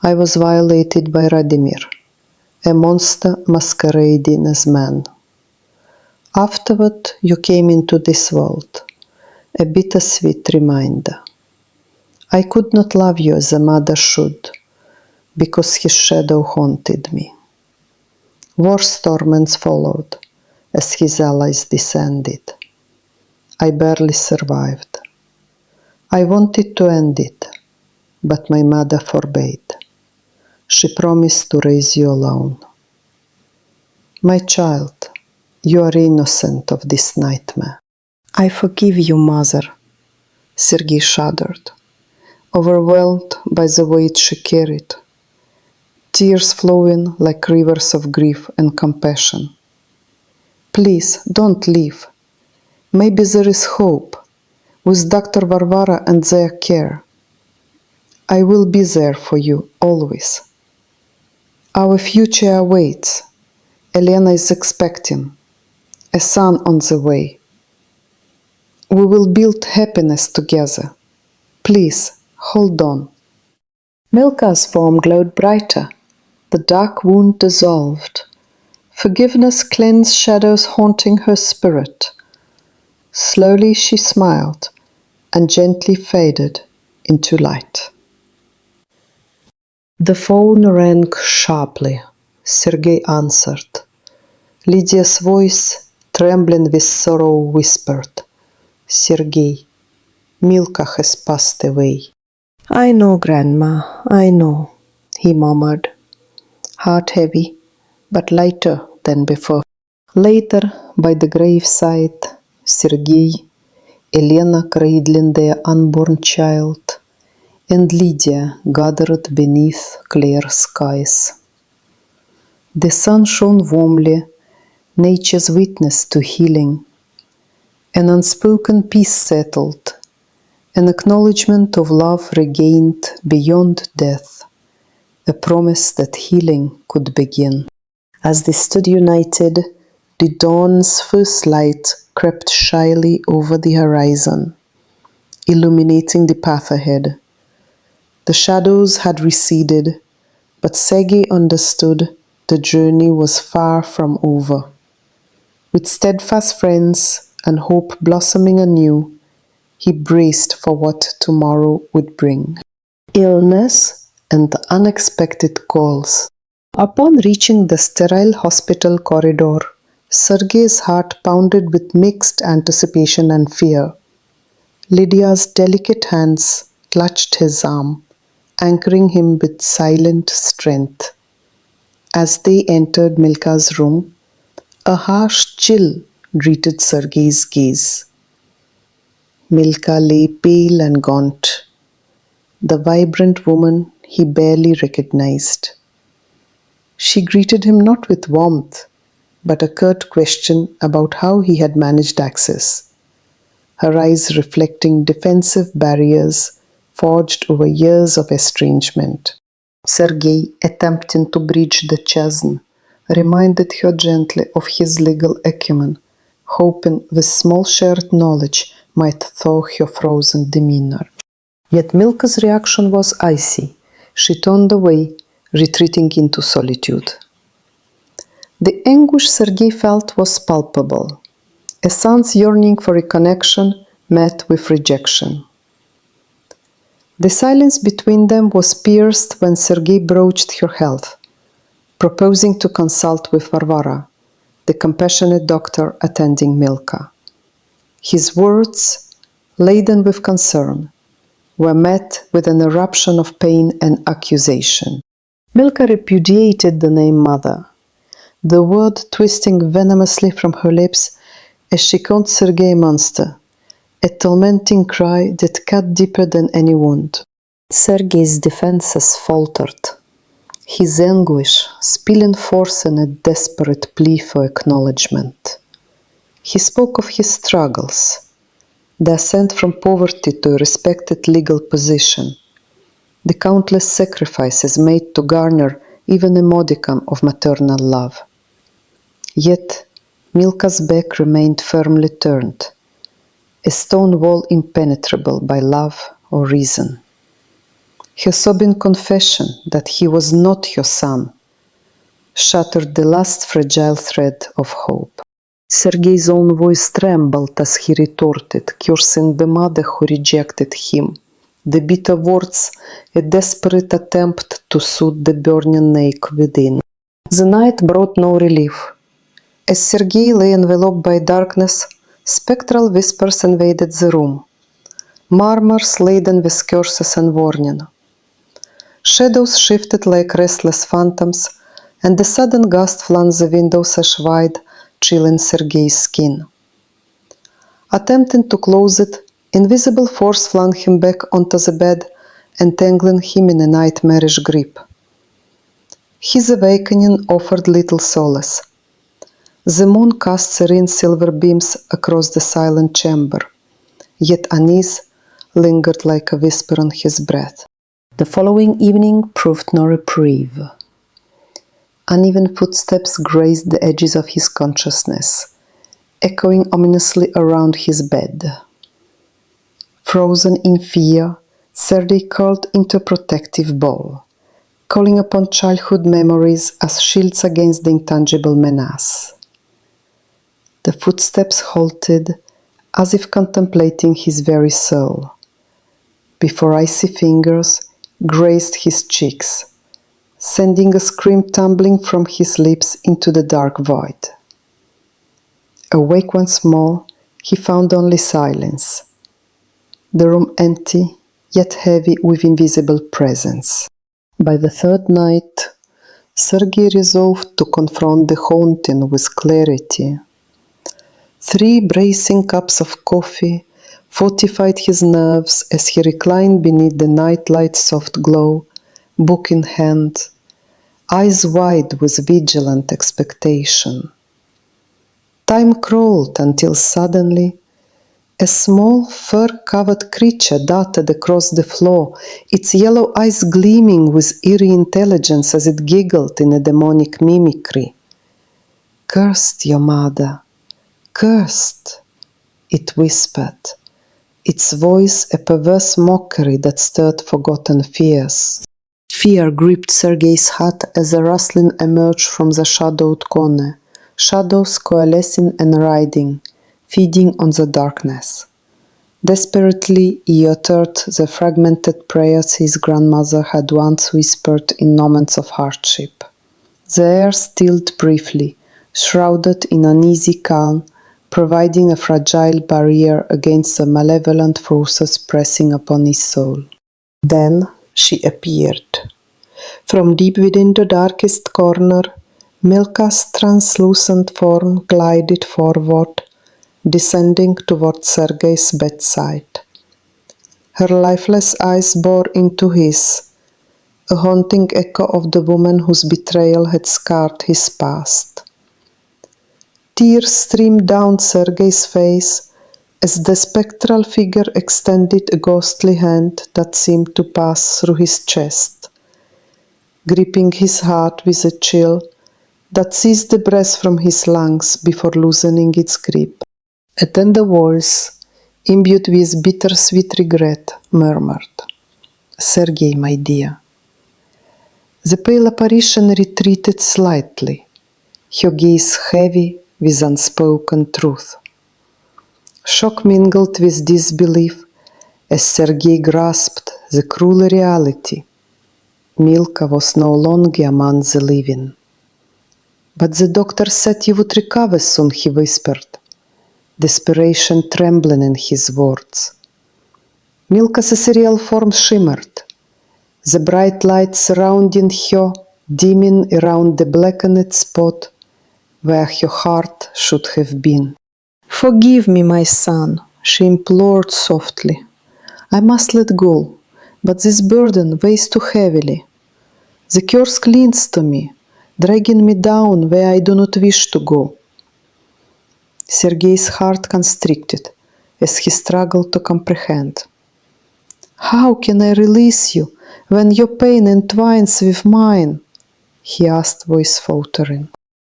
I was violated by Radimir, a monster masquerading as man. Afterward, you came into this world, a bittersweet reminder. I could not love you as a mother should, because his shadow haunted me. Worse torments followed as his allies descended. I barely survived. I wanted to end it, but my mother forbade. She promised to raise you alone. My child, you are innocent of this nightmare. I forgive you, mother. Sergey shuddered, overwhelmed by the weight she carried, tears flowing like rivers of grief and compassion. Please, don't leave. Maybe there is hope. With Dr. Varvara and their care. I will be there for you, always. Our future awaits. Elena is expecting. A son on the way. We will build happiness together. Please, hold on. Milka's form glowed brighter. The dark wound dissolved. Forgiveness cleansed shadows haunting her spirit. Slowly she smiled and gently faded into light. The phone rang sharply. Sergey answered. Lydia's voice, trembling with sorrow, whispered, Sergey, Milka has passed away. I know, Grandma, I know, he murmured, heart heavy, but lighter than before. Later, by the graveside, Sergey, Elena cradling their unborn child, and Lydia gathered beneath clear skies. The sun shone warmly, nature's witness to healing. An unspoken peace settled, an acknowledgement of love regained beyond death, a promise that healing could begin. As they stood united, the dawn's first light crept shyly over the horizon, illuminating the path ahead. The shadows had receded, but Sergey understood the journey was far from over. With steadfast friends and hope blossoming anew, he braced for what tomorrow would bring. Illness and unexpected calls. Upon reaching the sterile hospital corridor, Sergey's heart pounded with mixed anticipation and fear. Lydia's delicate hands clutched his arm, anchoring him with silent strength. As they entered Milka's room, a harsh chill greeted Sergey's gaze. Milka lay pale and gaunt, the vibrant woman he barely recognized. She greeted him not with warmth, but a curt question about how he had managed access, her eyes reflecting defensive barriers forged over years of estrangement. Sergey, attempting to bridge the chasm, reminded her gently of his legal acumen, hoping this small shared knowledge might thaw her frozen demeanor. Yet Milka's reaction was icy. She turned away, retreating into solitude. The anguish Sergey felt was palpable. A son's yearning for a connection met with rejection. The silence between them was pierced when Sergey broached her health, proposing to consult with Varvara, the compassionate doctor attending Milka. His words, laden with concern, were met with an eruption of pain and accusation. Milka repudiated the name mother, the word twisting venomously from her lips as she called Sergey a monster, a tormenting cry that cut deeper than any wound. Sergey's defenses faltered, his anguish spilling forth in a desperate plea for acknowledgement. He spoke of his struggles, the ascent from poverty to a respected legal position, the countless sacrifices made to garner even a modicum of maternal love. Yet Milka's back remained firmly turned, a stone wall impenetrable by love or reason. Her sobbing confession that he was not her son shattered the last fragile thread of hope. Sergey's own voice trembled as he retorted, cursing the mother who rejected him, the bitter words a desperate attempt to soothe the burning ache within. The night brought no relief. As Sergey lay enveloped by darkness, spectral whispers invaded the room, murmurs laden with curses and warning. Shadows shifted like restless phantoms, and the sudden gust flung the window sash wide, chilling Sergey's skin. Attempting to close it, invisible force flung him back onto the bed, entangling him in a nightmarish grip. His awakening offered little solace. The moon cast serene silver beams across the silent chamber, yet unease lingered like a whisper on his breath. The following evening proved no reprieve. Uneven footsteps grazed the edges of his consciousness, echoing ominously around his bed. Frozen in fear, Sergey curled into a protective ball, calling upon childhood memories as shields against the intangible menace. The footsteps halted, as if contemplating his very soul, before icy fingers grazed his cheeks, sending a scream tumbling from his lips into the dark void. Awake once more, he found only silence, the room empty, yet heavy with invisible presence. By the third night, Sergey resolved to confront the haunting with clarity. 3 bracing cups of coffee fortified his nerves as he reclined beneath the nightlight's soft glow, book in hand, eyes wide with vigilant expectation. Time crawled until suddenly a small fur-covered creature darted across the floor, its yellow eyes gleaming with eerie intelligence as it giggled in a demonic mimicry. "Cursed, your mother, cursed," it whispered, its voice a perverse mockery that stirred forgotten fears. Fear gripped Sergey's heart as a rustling emerged from the shadowed corner, shadows coalescing and riding, feeding on the darkness. Desperately, he uttered the fragmented prayers his grandmother had once whispered in moments of hardship. The air stilled briefly, shrouded in uneasy calm, providing a fragile barrier against the malevolent forces pressing upon his soul. Then she appeared. From deep within the darkest corner, Milka's translucent form glided forward, descending toward Sergey's bedside. Her lifeless eyes bore into his, a haunting echo of the woman whose betrayal had scarred his past. Tears streamed down Sergey's face as the spectral figure extended a ghostly hand that seemed to pass through his chest, gripping his heart with a chill that seized the breath from his lungs before loosening its grip. A tender voice, imbued with bittersweet regret, murmured, "Sergey, my dear." The pale apparition retreated slightly, her gaze heavy with unspoken truth. Shock mingled with disbelief as Sergey grasped the cruel reality. Milka was no longer among the living. "But the doctor said you would recover soon," he whispered, desperation trembling in his words. Milka's ethereal form shimmered, the bright light surrounding her dimming around the blackened spot where her heart should have been. "Forgive me, my son," she implored softly. "I must let go, but this burden weighs too heavily. The curse clings to me, dragging me down where I do not wish to go." Sergey's heart constricted as he struggled to comprehend. "How can I release you when your pain entwines with mine?" he asked, voice faltering.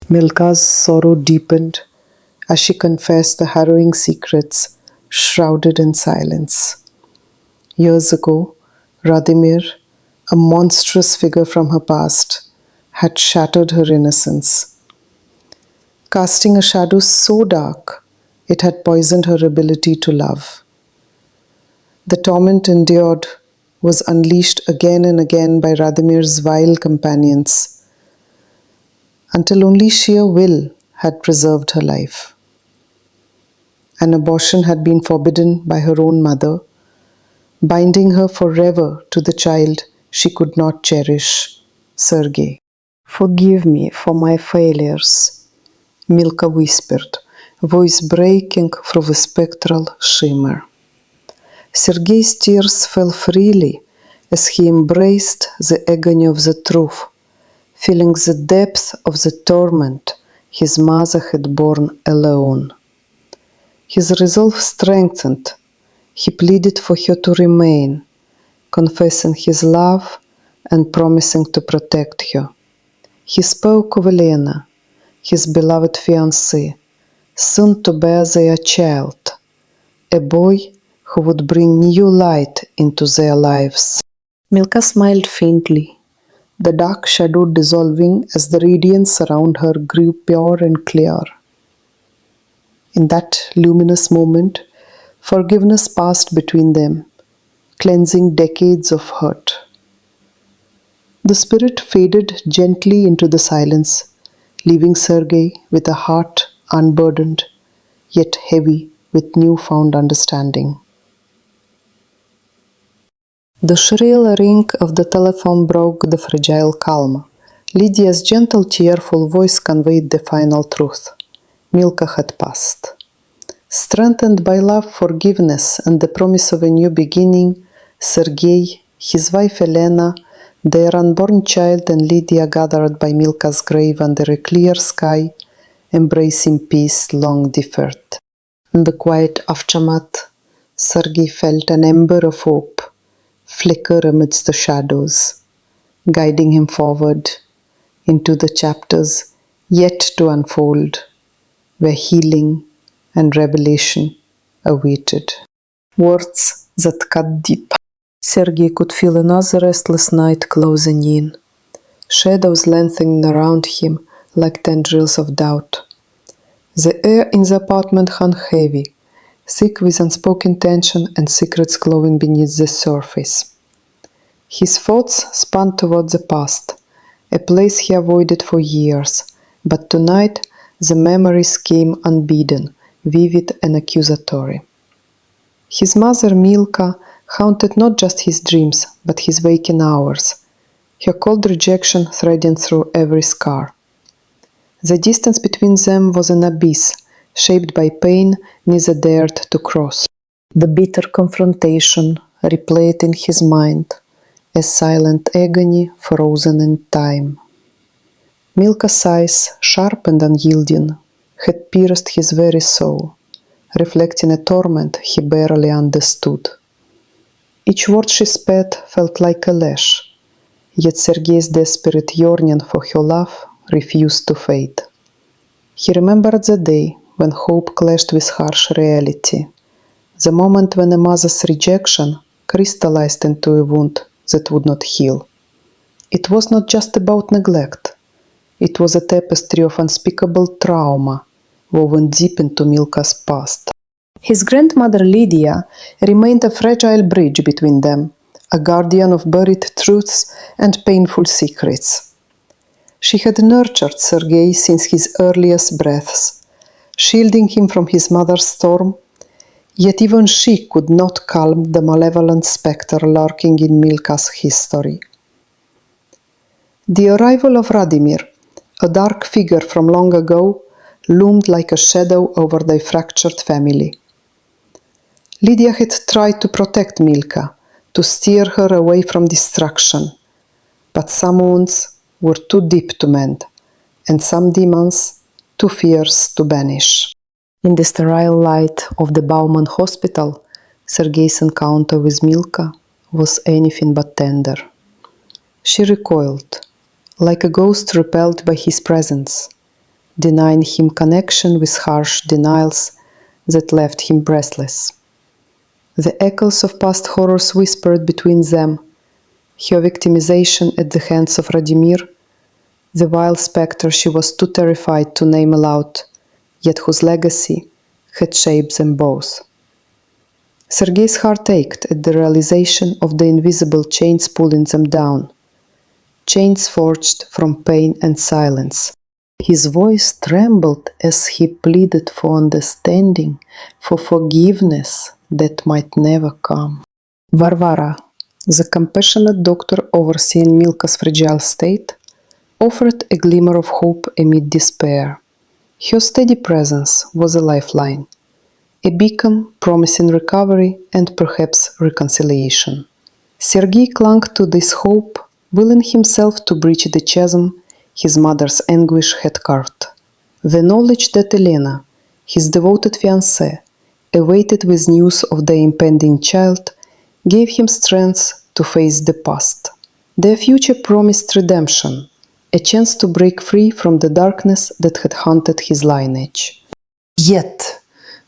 Milka's sorrow deepened as she confessed the harrowing secrets shrouded in silence. Years ago, Radimir, a monstrous figure from her past, had shattered her innocence, casting a shadow so dark it had poisoned her ability to love. The torment endured was unleashed again and again by Radimir's vile companions, until only sheer will had preserved her life. An abortion had been forbidden by her own mother, binding her forever to the child she could not cherish, Sergey. "Forgive me for my failures," Milka whispered, voice breaking through the spectral shimmer. Sergey's tears fell freely as he embraced the agony of the truth, feeling the depth of the torment his mother had borne alone. His resolve strengthened. He pleaded for her to remain, confessing his love and promising to protect her. He spoke of Elena, his beloved fiancée, soon to bear their child, a boy who would bring new light into their lives. Milka smiled faintly, the dark shadow dissolving as the radiance around her grew pure and clear. In that luminous moment, forgiveness passed between them, cleansing decades of hurt. The spirit faded gently into the silence, leaving Sergey with a heart unburdened, yet heavy with newfound understanding. The shrill ring of the telephone broke the fragile calm. Lydia's gentle, tearful voice conveyed the final truth. Milka had passed. Strengthened by love, forgiveness, and the promise of a new beginning, Sergey, his wife Elena, their unborn child, and Lydia gathered by Milka's grave under a clear sky, embracing peace long deferred. In the quiet aftermath, Sergey felt an ember of hope flicker amidst the shadows, guiding him forward into the chapters yet to unfold, where healing and revelation awaited. Words that cut deep. Sergey could feel another restless night closing in, shadows lengthening around him like tendrils of doubt. The air in the apartment hung heavy, thick with unspoken tension and secrets glowing beneath the surface. His thoughts spun toward the past, a place he avoided for years, but tonight The memories came unbidden, vivid and accusatory. His mother, Milka, haunted not just his dreams, but his waking hours. Her cold rejection threading through every scar. The distance between them was an abyss, shaped by pain neither dared to cross. The bitter confrontation replayed in his mind, a silent agony frozen in time. Milka's eyes, sharp and unyielding, had pierced his very soul, reflecting a torment he barely understood. Each word she spat felt like a lash, yet Sergey's desperate yearning for her love refused to fade. He remembered the day when hope clashed with harsh reality, the moment when a mother's rejection crystallized into a wound that would not heal. It was not just about neglect. It was a tapestry of unspeakable trauma woven deep into Milka's past. His grandmother Lydia remained a fragile bridge between them, a guardian of buried truths and painful secrets. She had nurtured Sergey since his earliest breaths, shielding him from his mother's storm, yet even she could not calm the malevolent specter lurking in Milka's history. The arrival of Radimir, a dark figure from long ago, loomed like a shadow over their fractured family. Lydia had tried to protect Milka, to steer her away from destruction, but some wounds were too deep to mend, and some demons too fierce to banish. In the sterile light of the Bauman hospital, Sergey's encounter with Milka was anything but tender. She recoiled, like a ghost repelled by his presence, denying him connection with harsh denials that left him breathless. The echoes of past horrors whispered between them, her victimization at the hands of Radimir, the vile spectre she was too terrified to name aloud, yet whose legacy had shaped them both. Sergey's heart ached at the realization of the invisible chains pulling them down, chains forged from pain and silence. His voice trembled as he pleaded for understanding, for forgiveness that might never come. Varvara, the compassionate doctor overseeing Milka's fragile state, offered a glimmer of hope amid despair. Her steady presence was a lifeline, a beacon promising recovery and perhaps reconciliation. Sergey clung to this hope, willing himself to breach the chasm his mother's anguish had carved. The knowledge that Elena, his devoted fiancée, awaited with news of their impending child, gave him strength to face the past. Their future promised redemption, a chance to break free from the darkness that had haunted his lineage. Yet,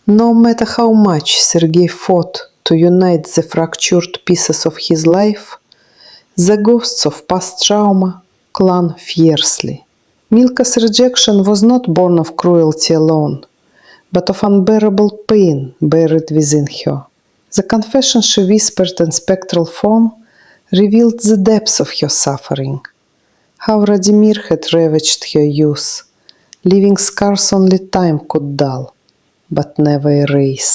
no matter how much Sergey fought to unite the fractured pieces of his life, the ghosts of past trauma clung fiercely. Milka's rejection was not born of cruelty alone, but of unbearable pain buried within her. The confession she whispered in spectral form revealed the depths of her suffering, how Radimir had ravaged her youth, leaving scars only time could dull, but never erase.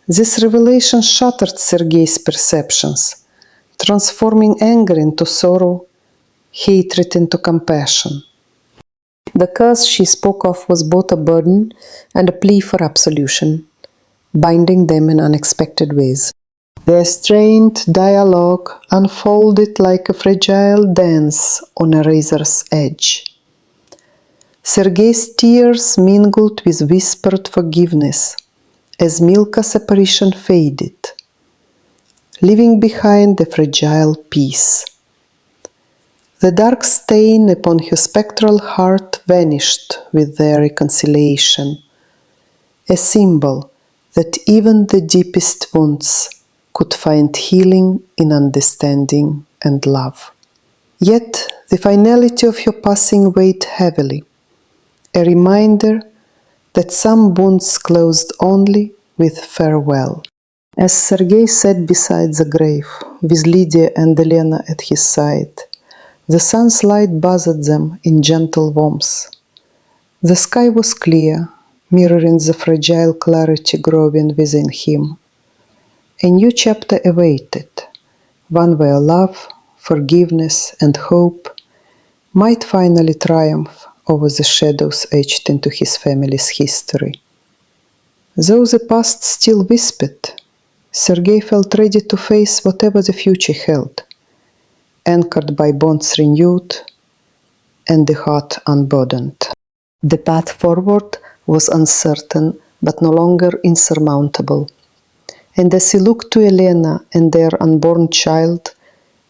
This revelation shattered Sergey's perceptions, transforming anger into sorrow, hatred into compassion. The curse she spoke of was both a burden and a plea for absolution, binding them in unexpected ways. Their strained dialogue unfolded like a fragile dance on a razor's edge. Sergey's tears mingled with whispered forgiveness as Milka's apparition faded, leaving behind a fragile peace. The dark stain upon her spectral heart vanished with their reconciliation, a symbol that even the deepest wounds could find healing in understanding and love. Yet the finality of her passing weighed heavily, a reminder that some wounds closed only with farewell. As Sergey sat beside the grave, with Lydia and Elena at his side, the sun's light bathed them in gentle warmth. The sky was clear, mirroring the fragile clarity growing within him. A new chapter awaited, one where love, forgiveness, and hope might finally triumph over the shadows etched into his family's history. Though the past still whispered, Sergey felt ready to face whatever the future held, anchored by bonds renewed and the heart unburdened. The path forward was uncertain but no longer insurmountable, and as he looked to Elena and their unborn child,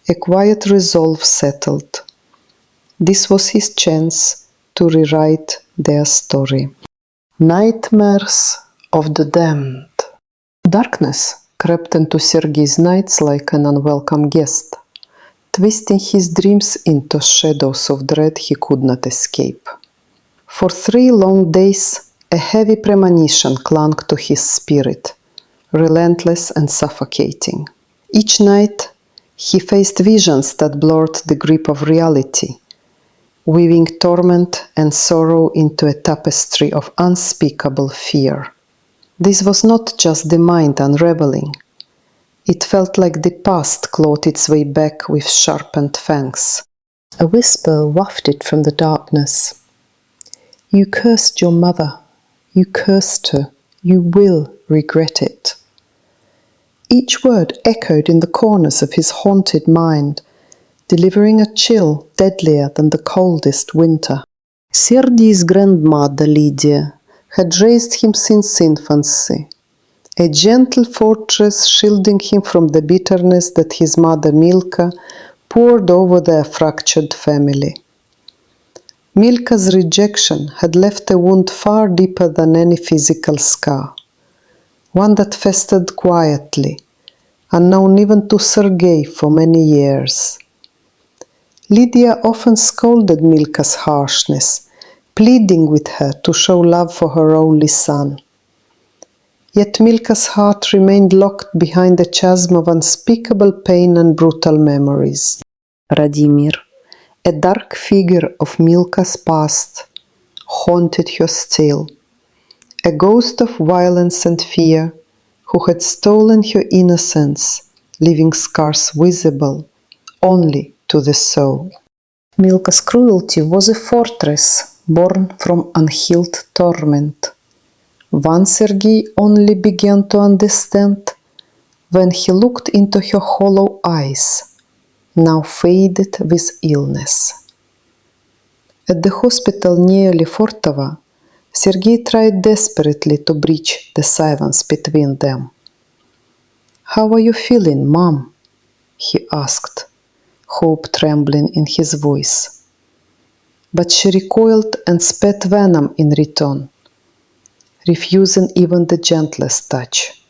a quiet resolve settled. This was his chance to rewrite their story. Nightmares of the damned. Darkness crept into Sergey's nights like an unwelcome guest, twisting his dreams into shadows of dread he could not escape. For 3 long days, a heavy premonition clung to his spirit, relentless and suffocating. Each night, he faced visions that blurred the grip of reality, weaving torment and sorrow into a tapestry of unspeakable fear. This was not just the mind unraveling. It felt like the past clawed its way back with sharpened fangs. A whisper wafted from the darkness. You cursed your mother. You cursed her. You will regret it. Each word echoed in the corners of his haunted mind, delivering a chill deadlier than the coldest winter. Sergey's grandmother, Lydia, had raised him since infancy, a gentle fortress shielding him from the bitterness that his mother Milka poured over their fractured family. Milka's rejection had left a wound far deeper than any physical scar, one that festered quietly, unknown even to Sergey for many years. Lydia often scolded Milka's harshness, pleading with her to show love for her only son. Yet Milka's heart remained locked behind a chasm of unspeakable pain and brutal memories. Radimir, a dark figure of Milka's past, haunted her still, a ghost of violence and fear who had stolen her innocence, leaving scars visible only to the soul. Milka's cruelty was a fortress born from unhealed torment, one Sergey only began to understand when he looked into her hollow eyes, now faded with illness. At the hospital near Lefortovo, Sergey tried desperately to breach the silence between them. "How are you feeling, Mom?" he asked, hope trembling in his voice. But she recoiled and spat venom in return, refusing even the gentlest touch.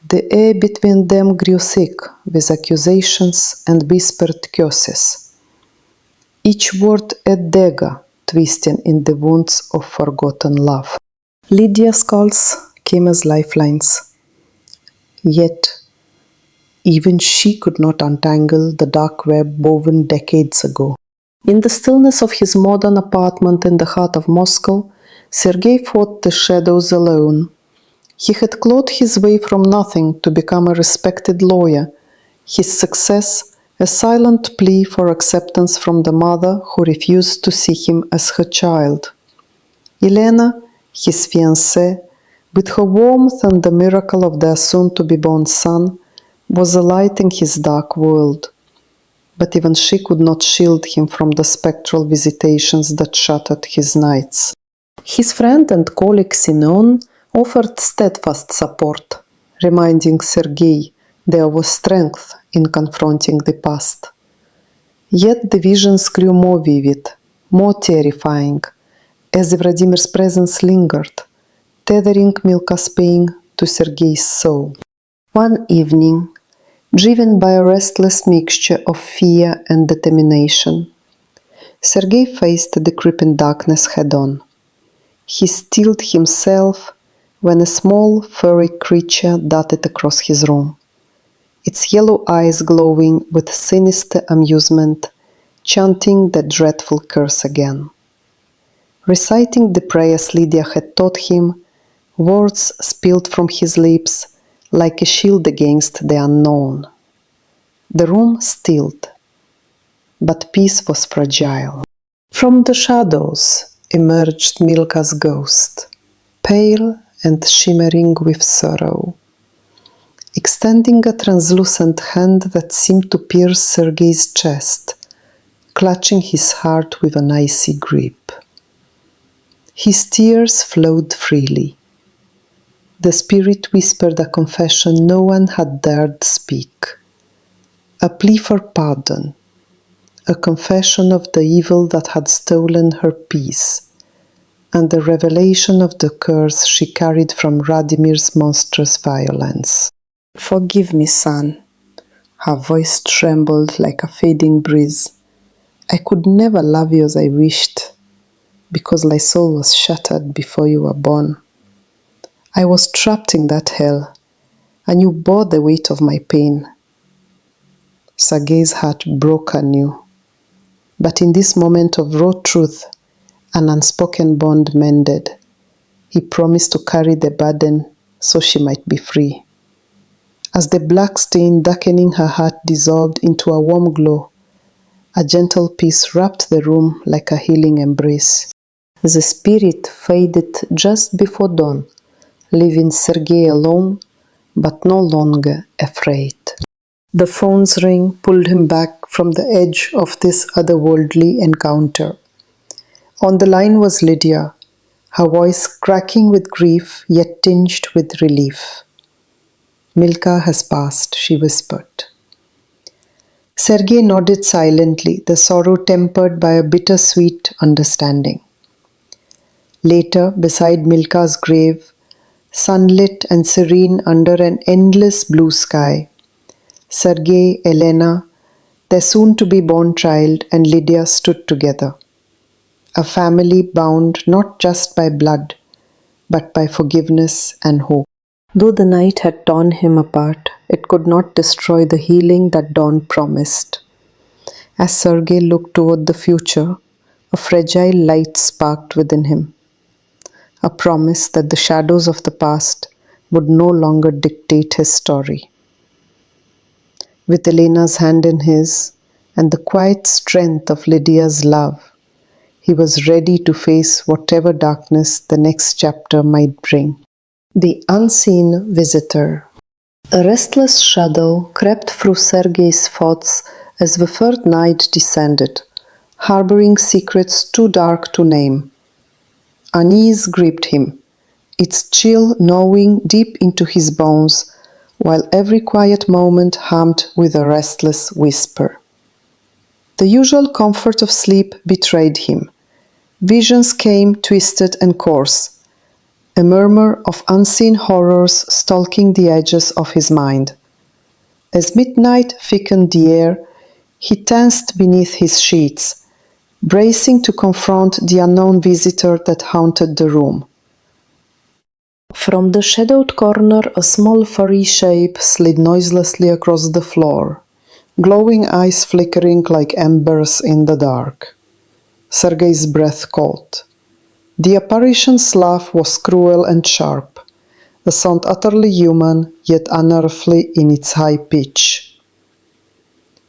The air between them grew thick with accusations and whispered curses, each word a dagger twisting in the wounds of forgotten love. Lydia's calls came as lifelines, yet even she could not untangle the dark web woven decades ago. In the stillness of his modern apartment in the heart of Moscow, Sergey fought the shadows alone. He had clawed his way from nothing to become a respected lawyer, his success a silent plea for acceptance from the mother who refused to see him as her child. Elena, his fiancée, with her warmth and the miracle of their soon-to-be-born son, was a light in his dark world. But even she could not shield him from the spectral visitations that shattered his nights. His friend and colleague Simeon offered steadfast support, reminding Sergey there was strength in confronting the past. Yet the visions grew more vivid, more terrifying, as Vladimir's presence lingered, tethering Milka's pain to Sergey's soul. One evening, driven by a restless mixture of fear and determination, Sergey faced the creeping darkness head-on. He steeled himself when a small, furry creature darted across his room, its yellow eyes glowing with sinister amusement, chanting the dreadful curse again. Reciting the prayers Lydia had taught him, words spilled from his lips like a shield against the unknown. The room stilled, but peace was fragile. From the shadows emerged Milka's ghost, pale and shimmering with sorrow, extending a translucent hand that seemed to pierce Sergey's chest, clutching his heart with an icy grip. His tears flowed freely. The spirit whispered a confession no one had dared speak, a plea for pardon, a confession of the evil that had stolen her peace, and the revelation of the curse she carried from Radimir's monstrous violence. "Forgive me, son." Her voice trembled like a fading breeze. "I could never love you as I wished, because my soul was shattered before you were born. I was trapped in that hell, and you bore the weight of my pain." Sergey's heart broke anew. But in this moment of raw truth, an unspoken bond mended. He promised to carry the burden so she might be free. As the black stain darkening her heart dissolved into a warm glow, a gentle peace wrapped the room like a healing embrace. The spirit faded just before dawn, leaving Sergey alone, but no longer afraid. The phone's ring pulled him back from the edge of this otherworldly encounter. On the line was Lydia, her voice cracking with grief yet tinged with relief. "Milka has passed," she whispered. Sergey nodded silently, the sorrow tempered by a bittersweet understanding. Later, beside Milka's grave, sunlit and serene under an endless blue sky, Sergey, Elena, their soon-to-be-born child, and Lydia stood together. A family bound not just by blood, but by forgiveness and hope. Though the night had torn him apart, it could not destroy the healing that dawn promised. As Sergey looked toward the future, a fragile light sparked within him, a promise that the shadows of the past would no longer dictate his story. With Elena's hand in his, and the quiet strength of Lydia's love, he was ready to face whatever darkness the next chapter might bring. The unseen visitor. A restless shadow crept through Sergey's thoughts as the third night descended, harboring secrets too dark to name. Unease gripped him, its chill gnawing deep into his bones, while every quiet moment hummed with a restless whisper. The usual comfort of sleep betrayed him. Visions came twisted and coarse, a murmur of unseen horrors stalking the edges of his mind. As midnight thickened the air, he tensed beneath his sheets, bracing to confront the unknown visitor that haunted the room. From the shadowed corner, a small furry shape slid noiselessly across the floor, glowing eyes flickering like embers in the dark. Sergey's breath caught. The apparition's laugh was cruel and sharp, a sound utterly human, yet unearthly in its high pitch.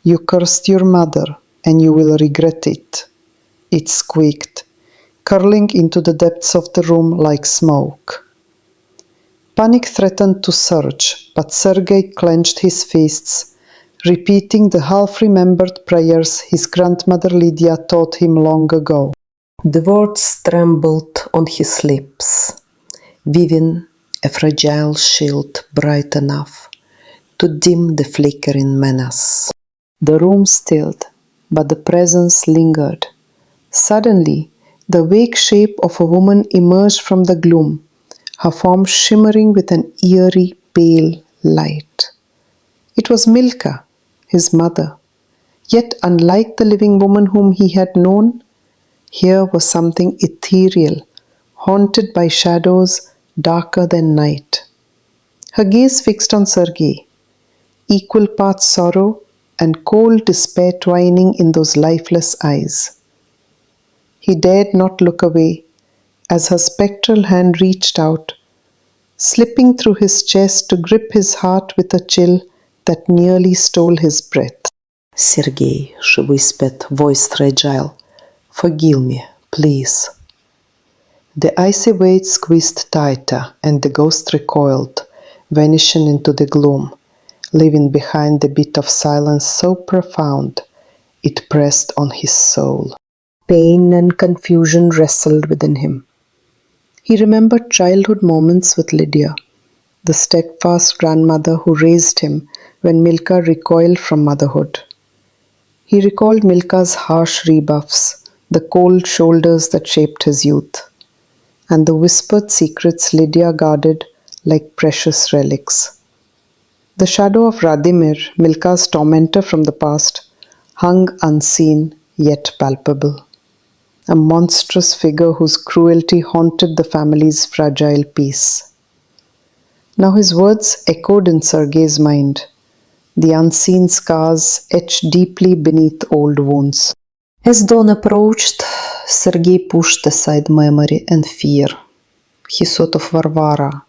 "You cursed your mother, and you will regret it," it squeaked, curling into the depths of the room like smoke. Panic threatened to surge, but Sergey clenched his fists, repeating the half-remembered prayers his grandmother Lydia taught him long ago. The words trembled on his lips, weaving a fragile shield bright enough to dim the flickering menace. The room stilled, but the presence lingered. Suddenly, the vague shape of a woman emerged from the gloom, her form shimmering with an eerie, pale light. It was Milka, his mother. Yet, unlike the living woman whom he had known, here was something ethereal, haunted by shadows darker than night. Her gaze fixed on Sergey, equal parts sorrow and cold despair twining in those lifeless eyes. He dared not look away, as her spectral hand reached out, slipping through his chest to grip his heart with a chill that nearly stole his breath. Sergey, she whispered, voice fragile, forgive me, please. The icy weight squeezed tighter, and the ghost recoiled, vanishing into the gloom, leaving behind the beat of silence so profound it pressed on his soul. Pain and confusion wrestled within him. He remembered childhood moments with Lydia, the steadfast grandmother who raised him when Milka recoiled from motherhood. He recalled Milka's harsh rebuffs, the cold shoulders that shaped his youth, and the whispered secrets Lydia guarded like precious relics. The shadow of Radimir, Milka's tormentor from the past, hung unseen yet palpable, a monstrous figure whose cruelty haunted the family's fragile peace. Now his words echoed in Sergey's mind, the unseen scars etched deeply beneath old wounds. As dawn approached, Sergey pushed aside memory and fear. He thought of Varvara,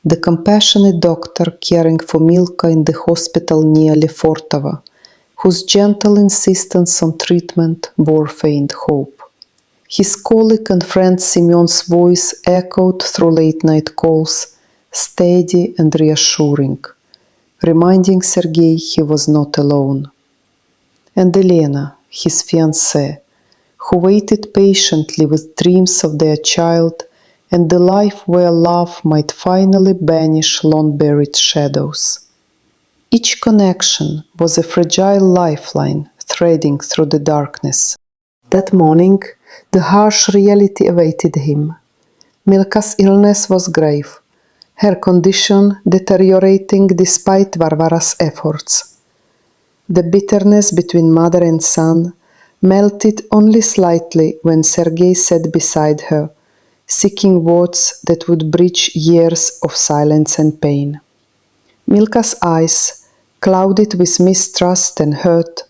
the compassionate doctor caring for Milka in the hospital near Lefortovo, whose gentle insistence on treatment bore faint hope. His colleague and friend Semyon's voice echoed through late-night calls, steady and reassuring, reminding Sergey he was not alone. And Elena, his fiancée, who waited patiently with dreams of their child and the life where love might finally banish long-buried shadows. Each connection was a fragile lifeline threading through the darkness. That morning, the harsh reality awaited him. Milka's illness was grave, her condition deteriorating despite Varvara's efforts. The bitterness between mother and son melted only slightly when Sergey sat beside her, seeking words that would bridge years of silence and pain. Milka's eyes, clouded with mistrust and hurt,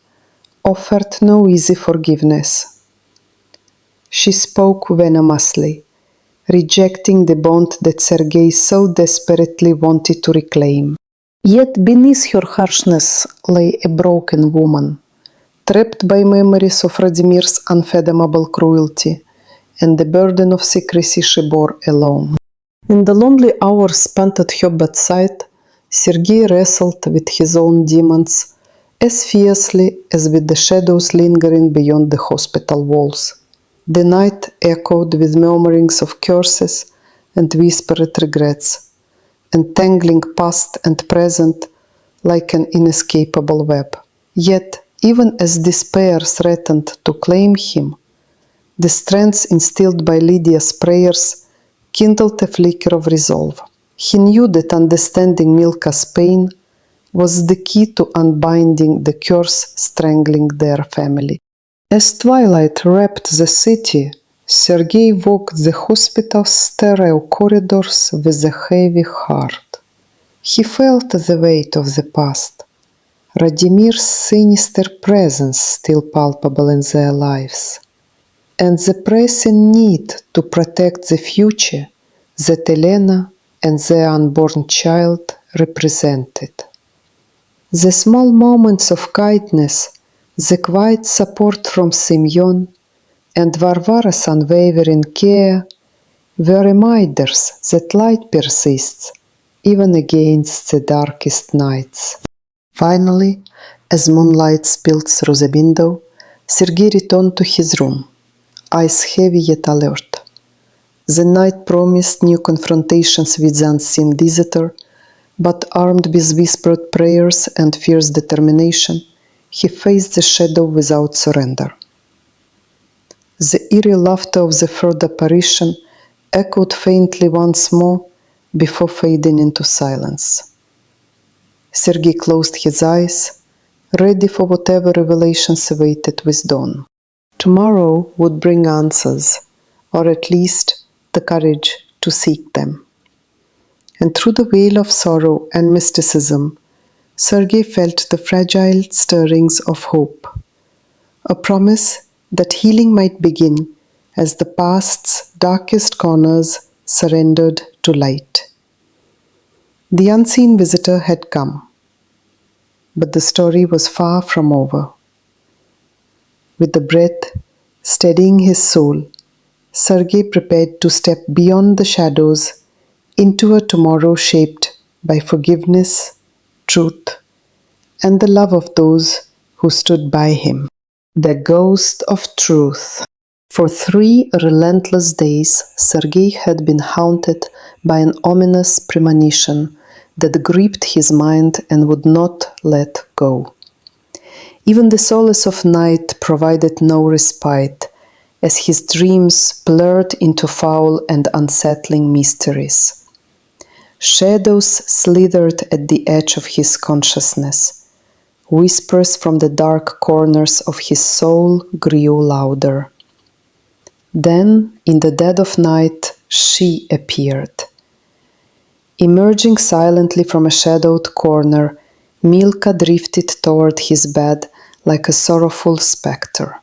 offered no easy forgiveness. She spoke venomously, rejecting the bond that Sergey so desperately wanted to reclaim. Yet beneath her harshness lay a broken woman, trapped by memories of Radimir's unfathomable cruelty and the burden of secrecy she bore alone. In the lonely hours spent at her bedside, Sergey wrestled with his own demons as fiercely as with the shadows lingering beyond the hospital walls. The night echoed with murmurings of curses and whispered regrets, entangling past and present like an inescapable web. Yet, even as despair threatened to claim him, the strength instilled by Lydia's prayers kindled a flicker of resolve. He knew that understanding Milka's pain was the key to unbinding the curse strangling their family. As twilight wrapped the city, Sergey walked the hospital's sterile corridors with a heavy heart. He felt the weight of the past, Radimir's sinister presence still palpable in their lives, and the pressing need to protect the future that Elena and their unborn child represented. The small moments of kindness, the quiet support from Semyon, and Varvara's unwavering care were reminders that light persists even against the darkest nights. Finally, as moonlight spilled through the window, Sergey returned to his room, eyes heavy yet alert. The night promised new confrontations with the unseen visitor, but armed with whispered prayers and fierce determination, he faced the shadow without surrender. The eerie laughter of the third apparition echoed faintly once more before fading into silence. Sergey closed his eyes, ready for whatever revelations awaited with dawn. Tomorrow would bring answers, or at least the courage to seek them. And through the veil of sorrow and mysticism, Sergey felt the fragile stirrings of hope, a promise that healing might begin as the past's darkest corners surrendered to light. The unseen visitor had come, but the story was far from over. With the breath steadying his soul, Sergey prepared to step beyond the shadows into a tomorrow shaped by forgiveness, truth, and the love of those who stood by him. The ghost of truth. For 3 relentless days, Sergey had been haunted by an ominous premonition that gripped his mind and would not let go. Even the solace of night provided no respite, as his dreams blurred into foul and unsettling mysteries. Shadows slithered at the edge of his consciousness. Whispers from the dark corners of his soul grew louder. Then, in the dead of night, she appeared. Emerging silently from a shadowed corner, Milka drifted toward his bed like a sorrowful spectre.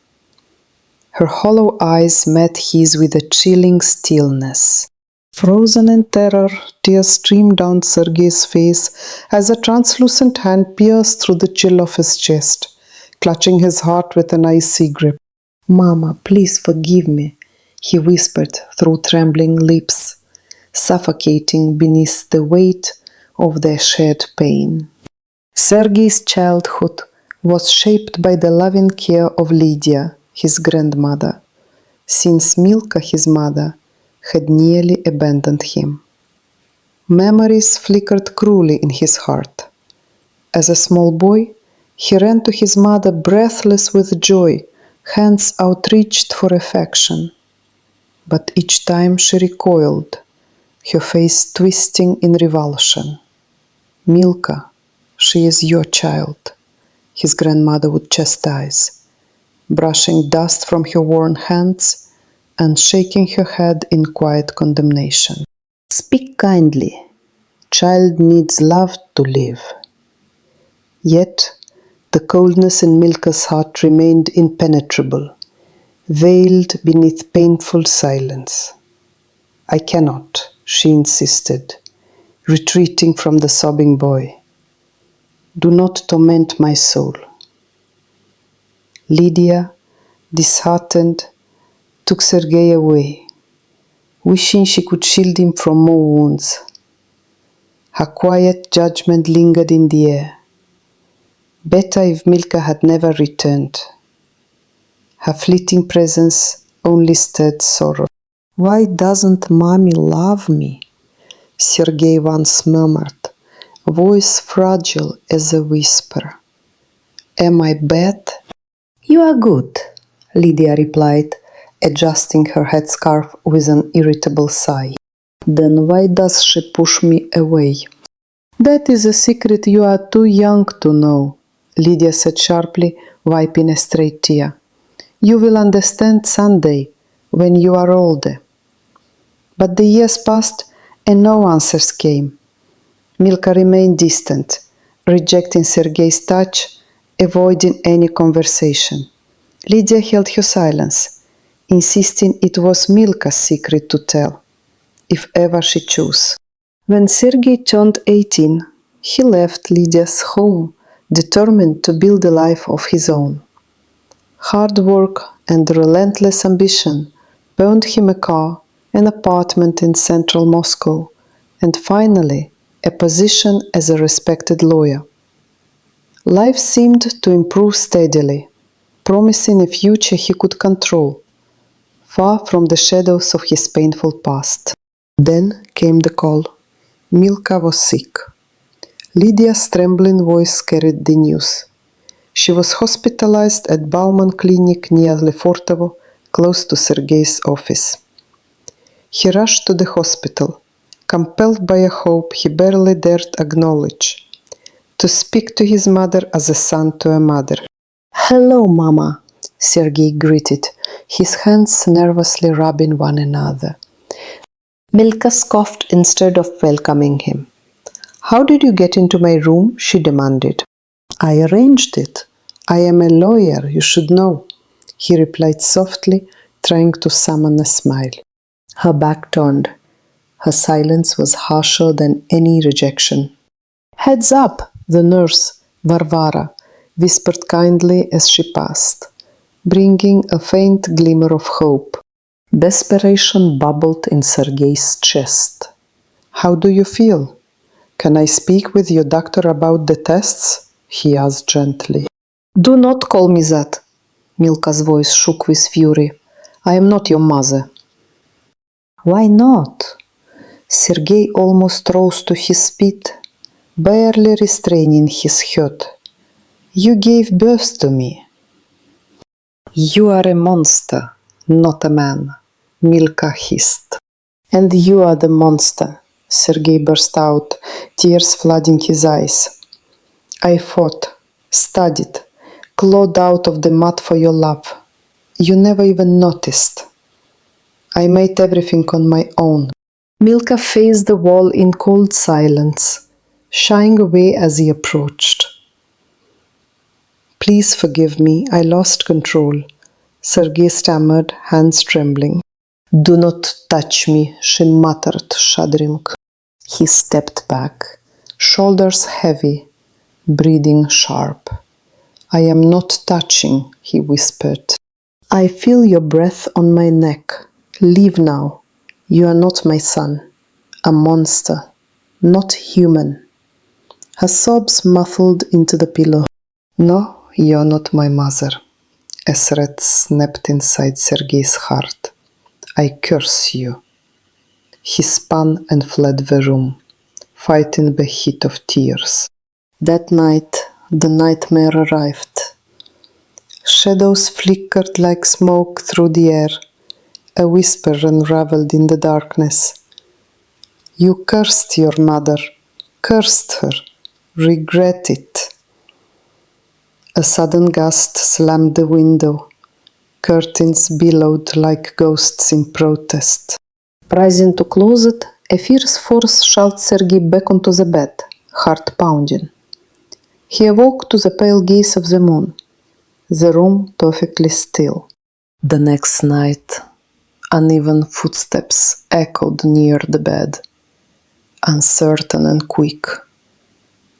Her hollow eyes met his with a chilling stillness. Frozen in terror, tears streamed down Sergey's face as a translucent hand pierced through the chill of his chest, clutching his heart with an icy grip. "Mama, please forgive me," he whispered through trembling lips, suffocating beneath the weight of their shared pain. Sergey's childhood was shaped by the loving care of Lydia, his grandmother, since Milka, his mother, had nearly abandoned him. Memories flickered cruelly in his heart. As a small boy, he ran to his mother breathless with joy, hands outreached for affection. But each time she recoiled, her face twisting in revulsion. "Milka, she is your child," his grandmother would chastise, brushing dust from her worn hands and shaking her head in quiet condemnation. "Speak kindly. Child needs love to live." Yet, the coldness in Milka's heart remained impenetrable, veiled beneath painful silence. "I cannot," she insisted, retreating from the sobbing boy. "Do not torment my soul." Lydia, disheartened, took Sergey away, wishing she could shield him from more wounds. Her quiet judgment lingered in the air. Better if Milka had never returned. Her fleeting presence only stirred sorrow. "Why doesn't Mommy love me?" Sergey once murmured, voice fragile as a whisper. "Am I bad?" "You are good," Lydia replied, adjusting her headscarf with an irritable sigh. "Then why does she push me away?" "That is a secret you are too young to know," Lydia said sharply, wiping a stray tear. "You will understand someday, when you are older." But the years passed and no answers came. Milka remained distant, rejecting Sergey's touch, avoiding any conversation. Lydia held her silence, insisting it was Milka's secret to tell, if ever she chose. When Sergey turned 18, he left Lydia's home, determined to build a life of his own. Hard work and relentless ambition earned him a car, an apartment in central Moscow, and finally a position as a respected lawyer. Life seemed to improve steadily, promising a future he could control, far from the shadows of his painful past. Then came the call. Milka was sick. Lydia's trembling voice carried the news. She was hospitalized at Bauman Clinic near Lefortovo, close to Sergey's office. He rushed to the hospital, compelled by a hope he barely dared acknowledge, to speak to his mother as a son to a mother. "Hello, Mama," Sergey greeted, his hands nervously rubbing one another. Milka scoffed instead of welcoming him. "How did you get into my room?" she demanded. "I arranged it. I am a lawyer, you should know," he replied softly, trying to summon a smile. Her back turned. Her silence was harsher than any rejection. "Heads up!" the nurse, Varvara, whispered kindly as she passed, bringing a faint glimmer of hope. Desperation bubbled in Sergey's chest. "How do you feel? Can I speak with your doctor about the tests?" he asked gently. "Do not call me that." Milka's voice shook with fury. "I am not your mother." "Why not?" Sergey almost rose to his feet, barely restraining his hurt. "You gave birth to me." "You are a monster, not a man," Milka hissed. "And you are the monster," Sergey burst out, tears flooding his eyes. "I fought, studied, clawed out of the mud for your love. You never even noticed. I made everything on my own." Milka faced the wall in cold silence, shying away as he approached. "Please forgive me, I lost control," Sergey stammered, hands trembling. "Do not touch me," she muttered, shuddering. He stepped back, shoulders heavy, breathing sharp. "I am not touching," he whispered. "I feel your breath on my neck. Leave now. You are not my son. A monster. Not human." Her sobs muffled into the pillow. "No, you're not my mother." A threat snapped inside Sergey's heart. "I curse you." He spun and fled the room, fighting the heat of tears. That night, the nightmare arrived. Shadows flickered like smoke through the air. A whisper unraveled in the darkness. "You cursed your mother, cursed her, regret it." A sudden gust slammed the window. Curtains billowed like ghosts in protest. Rising to close it, a fierce force shoved Sergey back onto the bed, heart pounding. He awoke to the pale gaze of the moon, the room perfectly still. The next night, uneven footsteps echoed near the bed, uncertain and quick.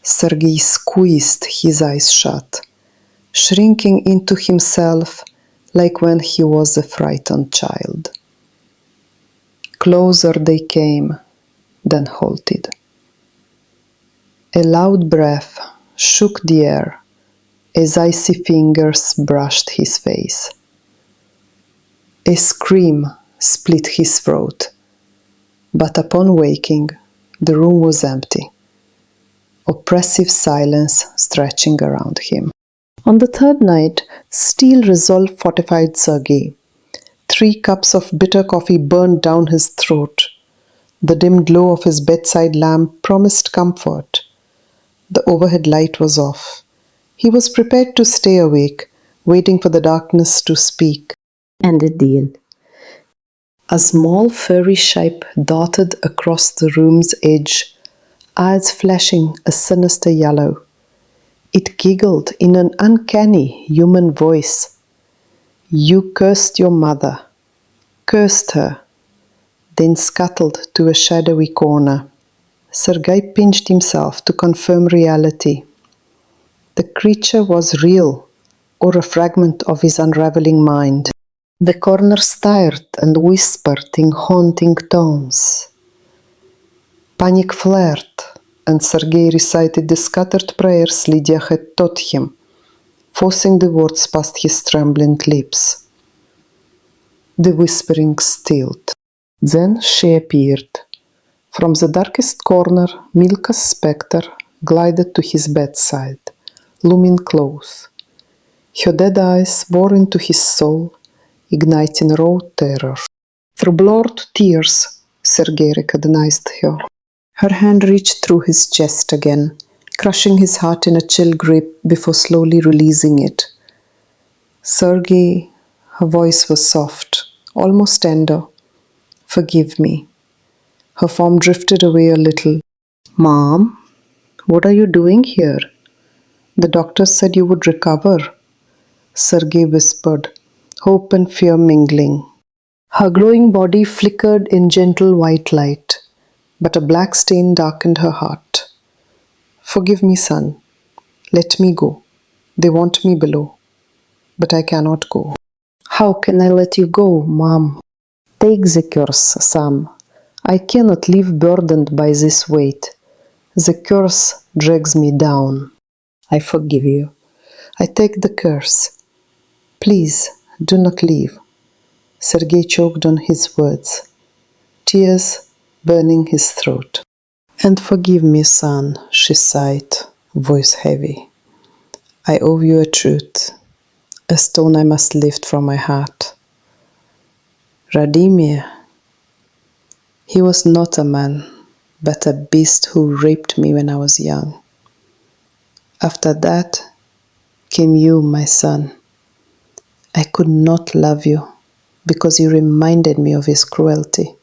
Sergey squeezed his eyes shut, shrinking into himself like when he was a frightened child. Closer they came, then halted. A loud breath shook the air as icy fingers brushed his face. A scream split his throat, but upon waking, the room was empty, oppressive silence stretching around him. On the third night, steel resolve fortified Sergey. 3 cups of bitter coffee burned down his throat. The dim glow of his bedside lamp promised comfort. The overhead light was off. He was prepared to stay awake, waiting for the darkness to speak. And it did. A small furry shape darted across the room's edge, eyes flashing a sinister yellow. It giggled in an uncanny human voice. "You cursed your mother, cursed her," then scuttled to a shadowy corner. Sergey pinched himself to confirm reality. The creature was real, or a fragment of his unraveling mind. The corner stirred and whispered in haunting tones. Panic flared, and Sergey recited the scattered prayers Lydia had taught him, forcing the words past his trembling lips. The whispering stilled. Then she appeared. From the darkest corner, Milka's spectre glided to his bedside, looming close. Her dead eyes bore into his soul, igniting raw terror. Through blurred tears, Sergey recognized her. Her hand reached through his chest again, crushing his heart in a chill grip before slowly releasing it. "Sergey," her voice was soft, almost tender. "Forgive me." Her form drifted away a little. "Mom, what are you doing here? The doctor said you would recover," Sergey whispered, hope and fear mingling. Her glowing body flickered in gentle white light, but a black stain darkened her heart. Forgive me, son. Let me go. They want me below, but I cannot go. How can I let you go, Mom? Take the curse, Sam. I cannot live burdened by this weight. The curse drags me down. I forgive you. I take the curse. Please, do not leave. Sergey choked on his words, tears burning his throat. And forgive me, son, she sighed, voice heavy. I owe you a truth, a stone I must lift from my heart. Radimir, he was not a man, but a beast who raped me when I was young. After that came you, my son. I could not love you because you reminded me of his cruelty.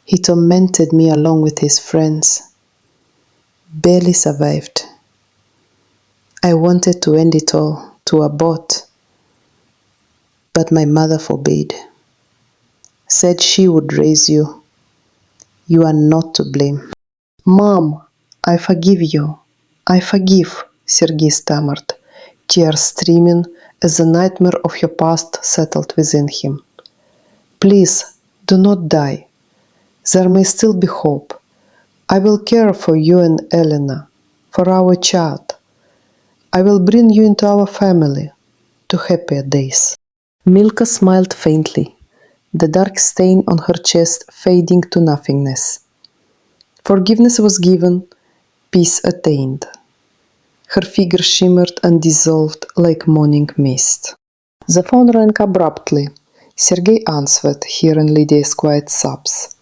He tormented me along with his friends. Barely survived. I wanted to end it all, to abort, but my mother forbade. Said she would raise you. You are not to blame. Mom, I forgive you. I forgive, Sergey stammered, tears streaming as the nightmare of her past settled within him. Please, do not die. There may still be hope. I will care for you and Elena, for our child. I will bring you into our family, to happier days. Milka smiled faintly, the dark stain on her chest fading to nothingness. Forgiveness was given, peace attained. Her figure shimmered and dissolved like morning mist. The phone rang abruptly. Sergey answered, hearing Lydia's quiet sobs.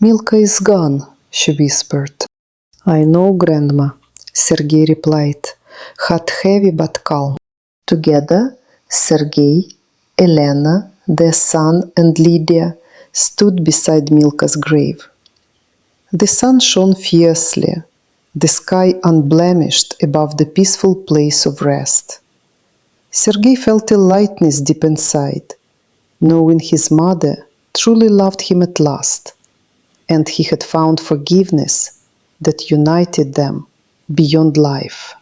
Milka is gone, she whispered. I know, Grandma, Sergey replied, heart heavy but calm. Together, Sergey, Elena, their son, and Lydia stood beside Milka's grave. The sun shone fiercely, the sky unblemished above the peaceful place of rest. Sergey felt a lightness deep inside, knowing his mother truly loved him at last, and he had found forgiveness that united them beyond life.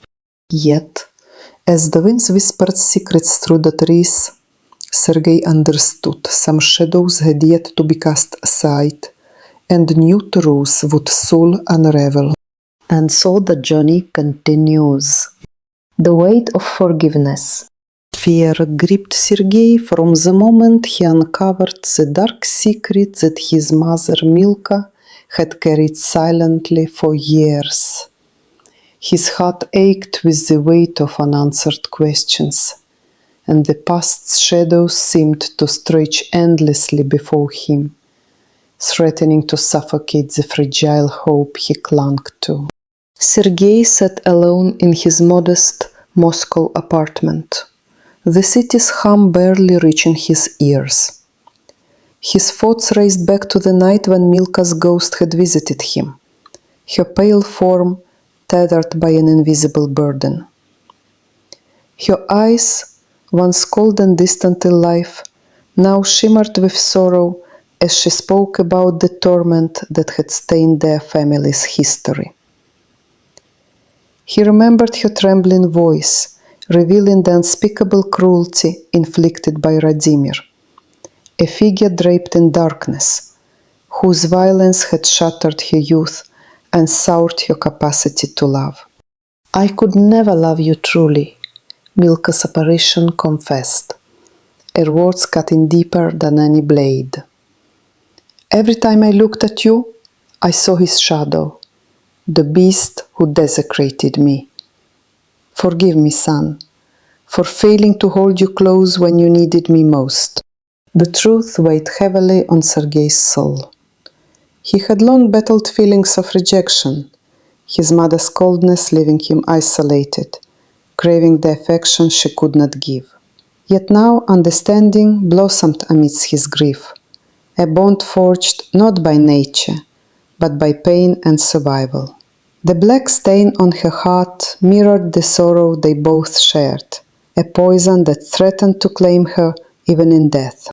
Yet, as the winds whispered secrets through the trees, Sergey understood some shadows had yet to be cast aside, and new truths would soon unravel. And so the journey continues. The weight of forgiveness. Fear gripped Sergey from the moment he uncovered the dark secret that his mother Milka had carried silently for years. His heart ached with the weight of unanswered questions, and the past's shadows seemed to stretch endlessly before him, threatening to suffocate the fragile hope he clung to. Sergey sat alone in his modest Moscow apartment, the city's hum barely reaching his ears. His thoughts raced back to the night when Milka's ghost had visited him, her pale form tethered by an invisible burden. Her eyes, once cold and distant in life, now shimmered with sorrow as she spoke about the torment that had stained their family's history. He remembered her trembling voice, revealing the unspeakable cruelty inflicted by Radimir, a figure draped in darkness, whose violence had shattered her youth and soured her capacity to love. I could never love you truly, Milka's apparition confessed, her words cutting deeper than any blade. Every time I looked at you, I saw his shadow, the beast who desecrated me. Forgive me, son, for failing to hold you close when you needed me most. The truth weighed heavily on Sergey's soul. He had long battled feelings of rejection, his mother's coldness leaving him isolated, craving the affection she could not give. Yet now understanding blossomed amidst his grief, a bond forged not by nature, but by pain and survival. The black stain on her heart mirrored the sorrow they both shared, a poison that threatened to claim her even in death.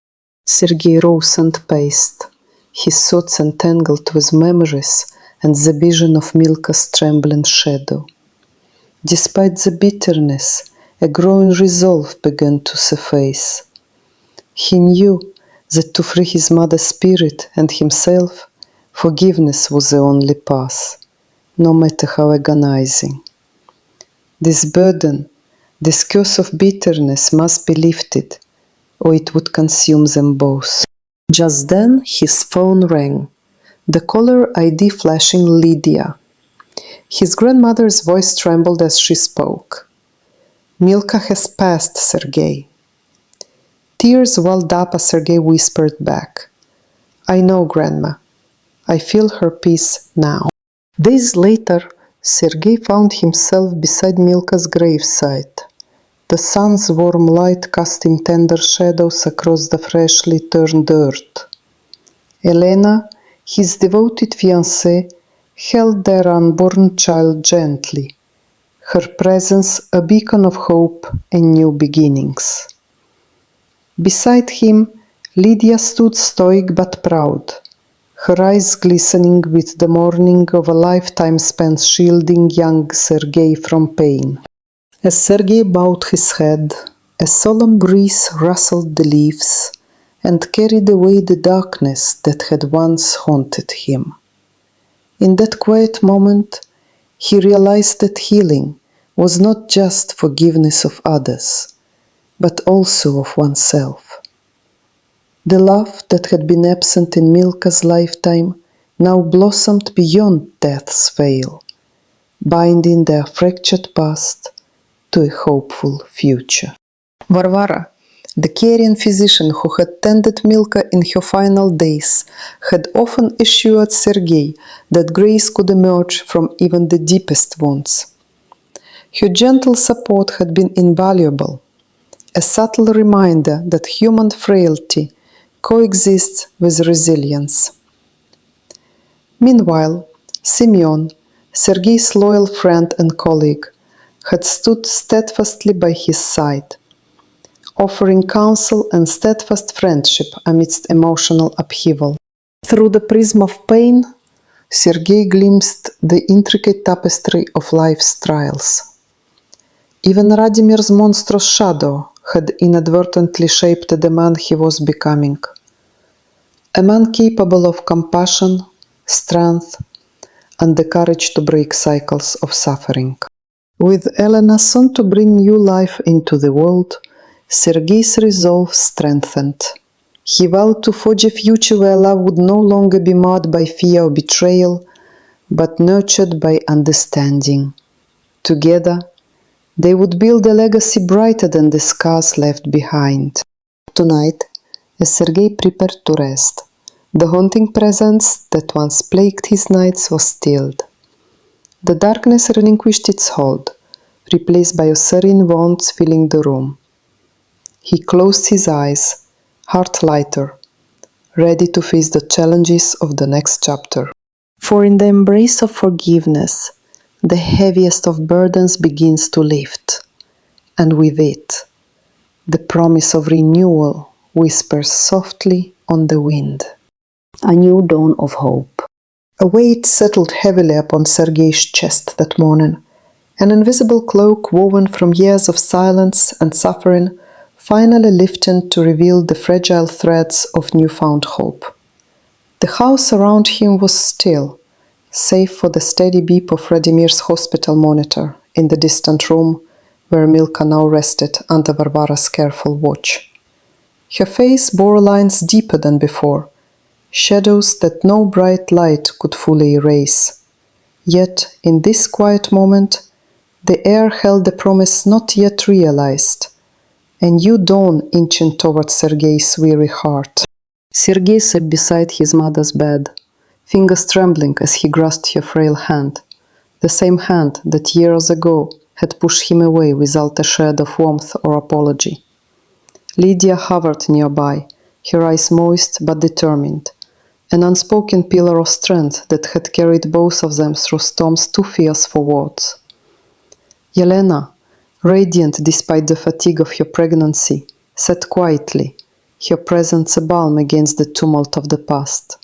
Sergey rose and paced, his thoughts entangled with memories and the vision of Milka's trembling shadow. Despite the bitterness, a growing resolve began to surface. He knew that to free his mother's spirit and himself, forgiveness was the only path, no matter how agonizing. This burden, this curse of bitterness must be lifted, or it would consume them both. Just then his phone rang, the caller ID flashing Lydia. His grandmother's voice trembled as she spoke. "Milka has passed, Sergey." Tears welled up as Sergey whispered back, "I know, Grandma. I feel her peace now." Days later, Sergey found himself beside Milka's gravesite, the sun's warm light casting tender shadows across the freshly turned earth. Elena, his devoted fiancée, held their unborn child gently, her presence a beacon of hope and new beginnings. Beside him, Lydia stood stoic but proud, her eyes glistening with the mourning of a lifetime spent shielding young Sergey from pain. As Sergey bowed his head, a solemn breeze rustled the leaves and carried away the darkness that had once haunted him. In that quiet moment, he realized that healing was not just forgiveness of others, but also of oneself. The love that had been absent in Milka's lifetime now blossomed beyond death's veil, binding their fractured past to a hopeful future. Varvara, the caring physician who had tended Milka in her final days, had often assured Sergey that grace could emerge from even the deepest wounds. Her gentle support had been invaluable, a subtle reminder that human frailty coexists with resilience. Meanwhile, Simeon, Sergey's loyal friend and colleague, had stood steadfastly by his side, offering counsel and steadfast friendship amidst emotional upheaval. Through the prism of pain, Sergey glimpsed the intricate tapestry of life's trials. Even Radimir's monstrous shadow had inadvertently shaped the man he was becoming. A man capable of compassion, strength, and the courage to break cycles of suffering. With Elena soon to bring new life into the world, Sergey's resolve strengthened. He vowed to forge a future where love would no longer be marred by fear or betrayal, but nurtured by understanding. Together, they would build a legacy brighter than the scars left behind. Tonight, as Sergey prepared to rest, the haunting presence that once plagued his nights was stilled. The darkness relinquished its hold, replaced by a serene warmth filling the room. He closed his eyes, heart lighter, ready to face the challenges of the next chapter. For in the embrace of forgiveness, the heaviest of burdens begins to lift, and with it, the promise of renewal whispers softly on the wind. A new dawn of hope. A weight settled heavily upon Sergey's chest that morning, an invisible cloak woven from years of silence and suffering finally lifted to reveal the fragile threads of newfound hope. The house around him was still, save for the steady beep of Radimir's hospital monitor in the distant room where Milka now rested under Varvara's careful watch. Her face bore lines deeper than before, shadows that no bright light could fully erase. Yet, in this quiet moment, the air held a promise not yet realized, a new dawn inching toward Sergey's weary heart. Sergey sat beside his mother's bed, fingers trembling as he grasped her frail hand, the same hand that years ago had pushed him away without a shred of warmth or apology. Lydia hovered nearby, her eyes moist but determined, an unspoken pillar of strength that had carried both of them through storms too fierce for words. Yelena, radiant despite the fatigue of her pregnancy, sat quietly, her presence a balm against the tumult of the past.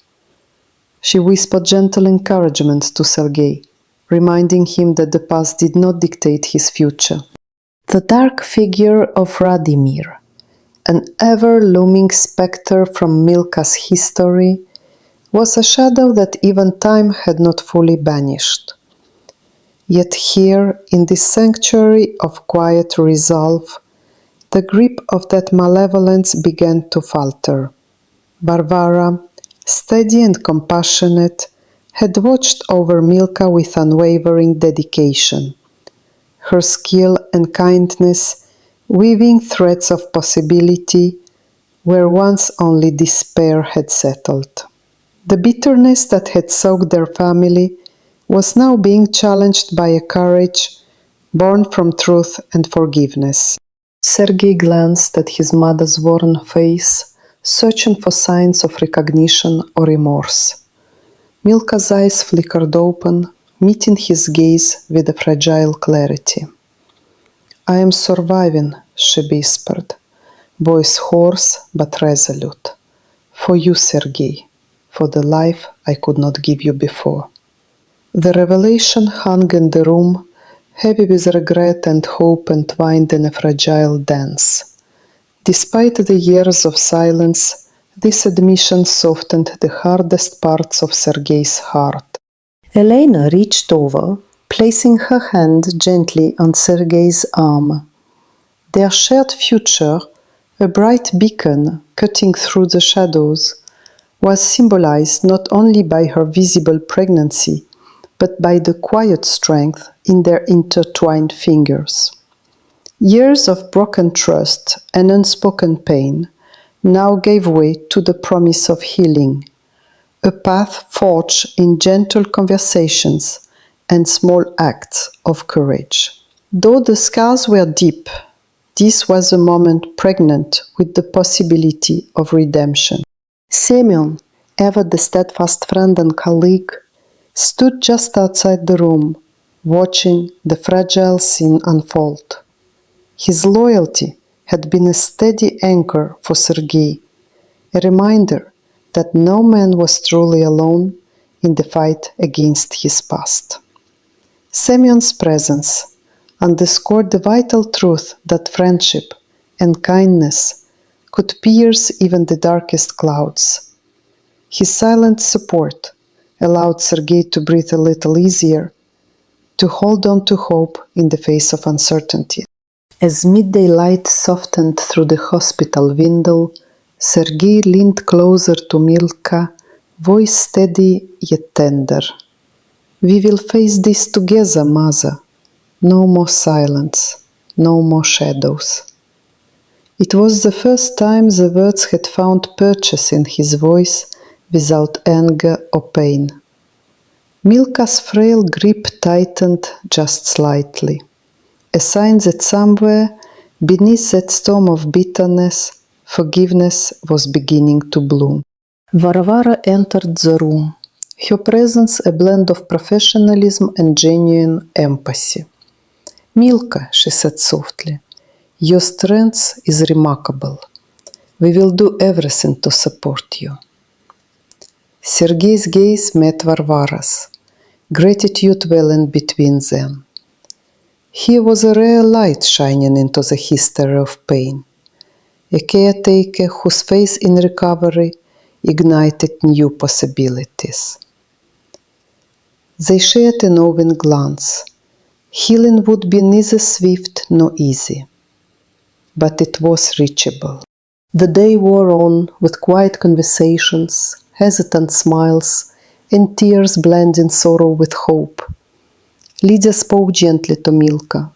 She whispered gentle encouragement to Sergey, reminding him that the past did not dictate his future. The dark figure of Radimir, an ever-looming spectre from Milka's history, was a shadow that even time had not fully banished. Yet here, in this sanctuary of quiet resolve, the grip of that malevolence began to falter. Varvara, steady and compassionate, had watched over Milka with unwavering dedication. Her skill and kindness, weaving threads of possibility where once only despair had settled. The bitterness that had soaked their family was now being challenged by a courage born from truth and forgiveness. Sergey glanced at his mother's worn face, searching for signs of recognition or remorse. Milka's eyes flickered open, meeting his gaze with a fragile clarity. "I am surviving," she whispered, voice hoarse but resolute. "For you, Sergey, for the life I could not give you before." The revelation hung in the room, heavy with regret and hope entwined in a fragile dance. Despite the years of silence, this admission softened the hardest parts of Sergei's heart. Elena reached over, placing her hand gently on Sergei's arm. Their shared future, a bright beacon cutting through the shadows, was symbolized not only by her visible pregnancy, but by the quiet strength in their intertwined fingers. Years of broken trust and unspoken pain now gave way to the promise of healing, a path forged in gentle conversations and small acts of courage. Though the scars were deep, this was a moment pregnant with the possibility of redemption. Semyon, ever the steadfast friend and colleague, stood just outside the room, watching the fragile scene unfold. His loyalty had been a steady anchor for Sergei, a reminder that no man was truly alone in the fight against his past. Semyon's presence underscored the vital truth that friendship and kindness could pierce even the darkest clouds. His silent support allowed Sergei to breathe a little easier, to hold on to hope in the face of uncertainty. As midday light softened through the hospital window, Sergei leaned closer to Milka, voice steady yet tender. "We will face this together, Mother. No more silence, no more shadows." It was the first time the words had found purchase in his voice without anger or pain. Milka's frail grip tightened just slightly, a sign that somewhere, beneath that storm of bitterness, forgiveness was beginning to bloom. Varvara entered the room, her presence a blend of professionalism and genuine empathy. "Milka," she said softly, "your strength is remarkable. We will do everything to support you." Sergei's gaze met Varvara's, gratitude welling between them. Here was a rare light shining into the history of pain, a caretaker whose faith in recovery ignited new possibilities. They shared a knowing glance. Healing would be neither swift nor easy, but it was reachable. The day wore on with quiet conversations, hesitant smiles, and tears blending sorrow with hope. Lydia spoke gently to Milka,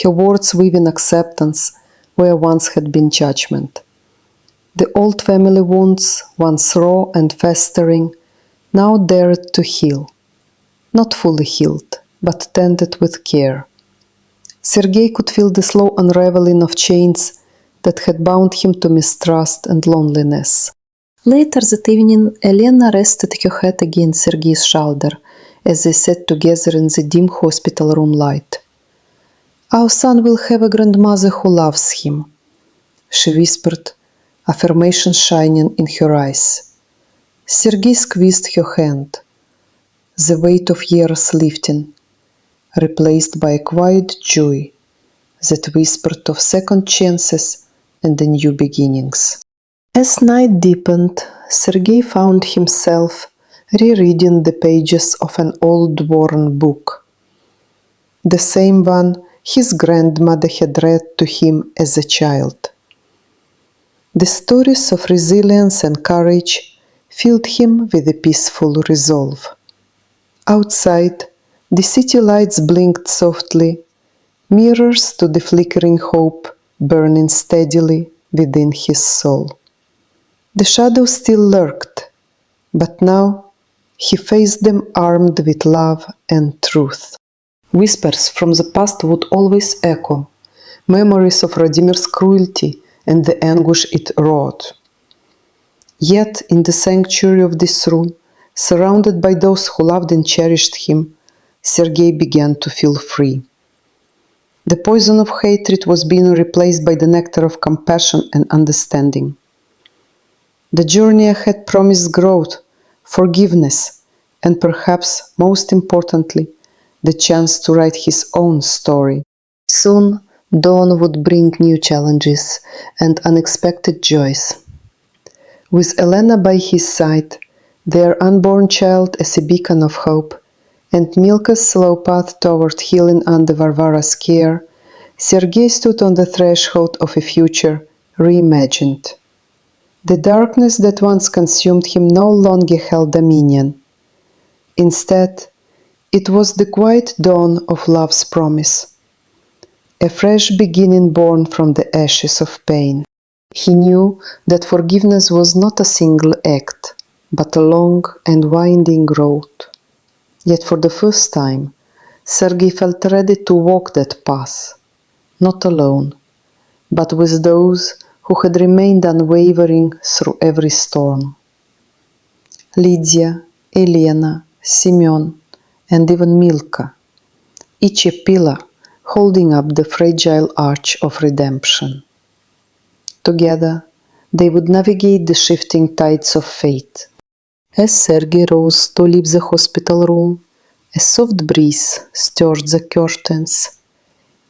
her words weaving acceptance where once had been judgment. The old family wounds, once raw and festering, now dared to heal. Not fully healed, but tended with care. Sergei could feel the slow unraveling of chains that had bound him to mistrust and loneliness. Later that evening, Elena rested her head against Sergei's shoulder as they sat together in the dim hospital room light. "Our son will have a grandmother who loves him," she whispered, affirmation shining in her eyes. Sergey squeezed her hand, the weight of years lifting, replaced by a quiet joy that whispered of second chances and the new beginnings. As night deepened, Sergey found himself rereading the pages of an old worn book, the same one his grandmother had read to him as a child. The stories of resilience and courage filled him with a peaceful resolve. Outside, the city lights blinked softly, mirrors to the flickering hope burning steadily within his soul. The shadows still lurked, but now he faced them armed with love and truth. Whispers from the past would always echo, memories of Radimir's cruelty and the anguish it wrought. Yet, in the sanctuary of this room, surrounded by those who loved and cherished him, Sergey began to feel free. The poison of hatred was being replaced by the nectar of compassion and understanding. The journey ahead promised growth, forgiveness, and perhaps, most importantly, the chance to write his own story. Soon, dawn would bring new challenges and unexpected joys. With Elena by his side, their unborn child as a beacon of hope, and Milka's slow path toward healing under Varvara's care, Sergey stood on the threshold of a future reimagined. The darkness that once consumed him no longer held dominion. Instead, it was the quiet dawn of love's promise, a fresh beginning born from the ashes of pain. He knew that forgiveness was not a single act, but a long and winding road. Yet for the first time, Sergey felt ready to walk that path, not alone, but with those who had remained unwavering through every storm. Lydia, Elena, Semyon, and even Milka, each a pillar holding up the fragile arch of redemption. Together, they would navigate the shifting tides of fate. As Sergey rose to leave the hospital room, a soft breeze stirred the curtains,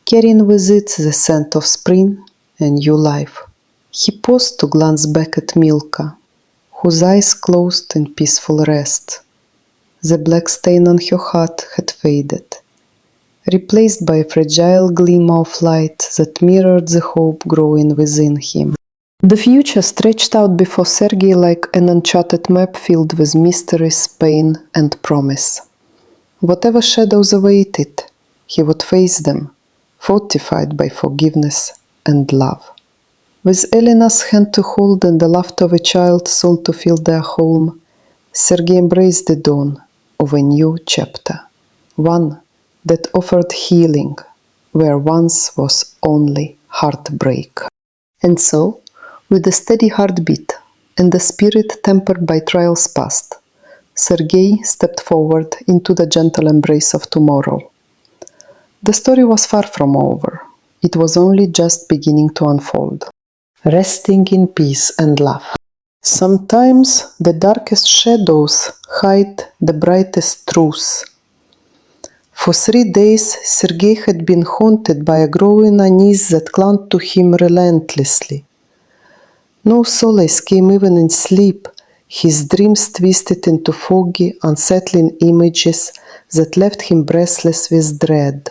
carrying with it the scent of spring and new life. He paused to glance back at Milka, whose eyes closed in peaceful rest. The black stain on her heart had faded, replaced by a fragile glimmer of light that mirrored the hope growing within him. The future stretched out before Sergey like an uncharted map filled with mysteries, pain, and promise. Whatever shadows awaited, he would face them, fortified by forgiveness and love. With Elena's hand to hold and the laughter of a child soon to fill their home, Sergey embraced the dawn of a new chapter, one that offered healing where once was only heartbreak. And so, with a steady heartbeat and a spirit tempered by trials past, Sergey stepped forward into the gentle embrace of tomorrow. The story was far from over. It was only just beginning to unfold, resting in peace and love. Sometimes the darkest shadows hide the brightest truths. For 3 days, Sergey had been haunted by a growing unease that clung to him relentlessly. No solace came even in sleep. His dreams twisted into foggy, unsettling images that left him breathless with dread.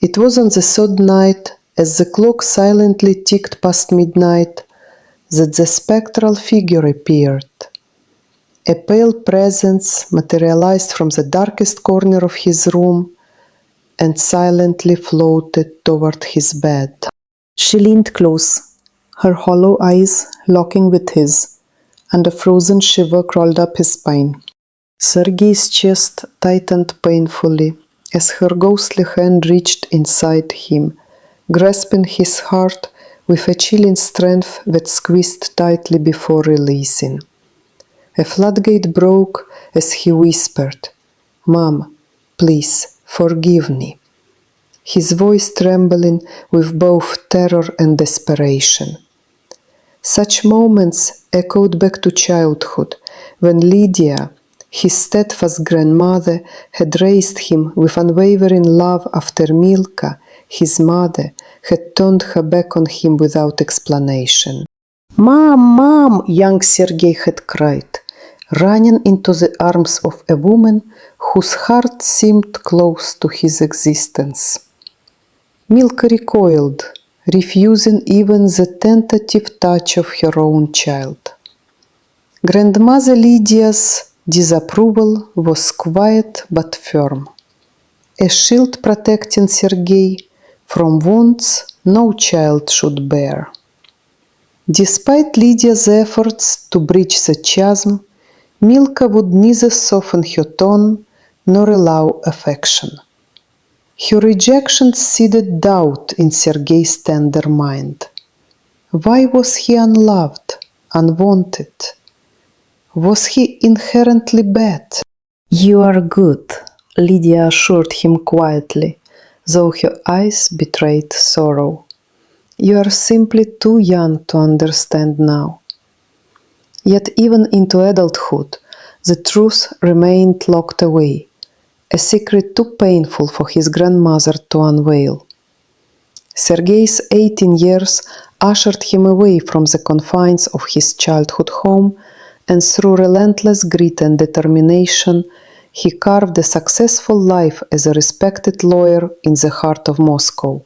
It was on the third night, as the clock silently ticked past midnight, that the spectral figure appeared. A pale presence materialized from the darkest corner of his room and silently floated toward his bed. She leaned close, her hollow eyes locking with his, and a frozen shiver crawled up his spine. Sergey's chest tightened painfully as her ghostly hand reached inside him, grasping his heart with a chilling strength that squeezed tightly before releasing. A floodgate broke as he whispered, "Mom, please, forgive me," his voice trembling with both terror and desperation. Such moments echoed back to childhood, when Lydia, his steadfast grandmother, had raised him with unwavering love after Milka, his mother, had turned her back on him without explanation. "Mom, Mom!" young Sergey had cried, running into the arms of a woman whose heart seemed close to his existence. Milka recoiled, refusing even the tentative touch of her own child. Grandmother Lydia's disapproval was quiet but firm, a shield protecting Sergey from wounds no child should bear. Despite Lydia's efforts to bridge the chasm, Milka would neither soften her tone nor allow affection. Her rejection seeded doubt in Sergey's tender mind. Why was he unloved, unwanted? Was he inherently bad? "You are good," Lydia assured him quietly, though her eyes betrayed sorrow. "You are simply too young to understand now." Yet even into adulthood, the truth remained locked away, a secret too painful for his grandmother to unveil. Sergey's 18 years ushered him away from the confines of his childhood home, and through relentless grit and determination, he carved a successful life as a respected lawyer in the heart of Moscow.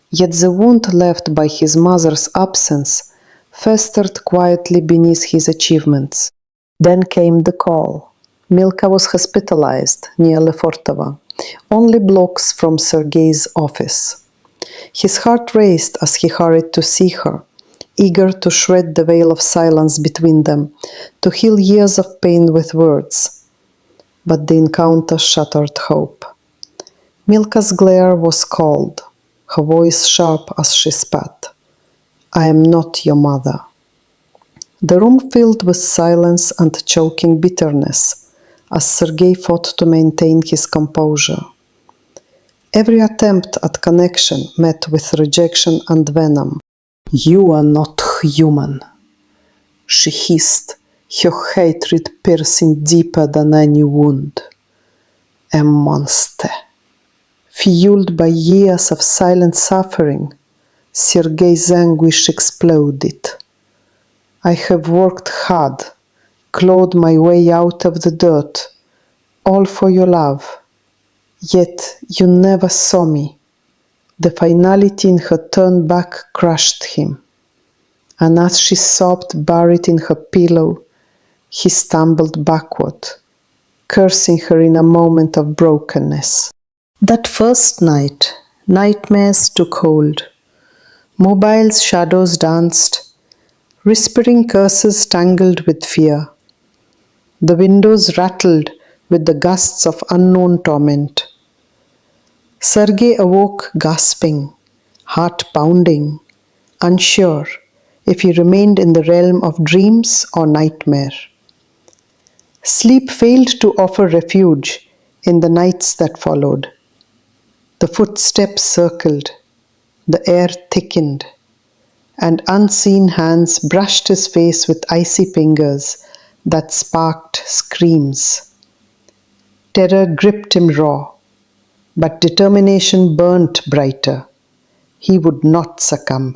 Yet the wound left by his mother's absence festered quietly beneath his achievements. Then came the call. Milka was hospitalized near Lefortovo, only blocks from Sergey's office. His heart raced as he hurried to see her, eager to shred the veil of silence between them, to heal years of pain with words. But the encounter shattered hope. Milka's glare was cold, her voice sharp as she spat. "I am not your mother." The room filled with silence and choking bitterness, as Sergey fought to maintain his composure. Every attempt at connection met with rejection and venom. "You are not human," she hissed, her hatred piercing deeper than any wound. "A monster." Fueled by years of silent suffering, Sergey's anguish exploded. "I have worked hard, clawed my way out of the dirt, all for your love. Yet you never saw me." The finality in her turn back crushed him, and as she sobbed buried in her pillow, he stumbled backward, cursing her in a moment of brokenness. That first night, nightmares took hold. Mobile shadows danced, whispering curses tangled with fear. The windows rattled with the gusts of unknown torment. Sergey awoke gasping, heart pounding, unsure if he remained in the realm of dreams or nightmare. Sleep failed to offer refuge in the nights that followed. The footsteps circled, the air thickened, and unseen hands brushed his face with icy fingers that sparked screams. Terror gripped him raw, but determination burnt brighter. He would not succumb.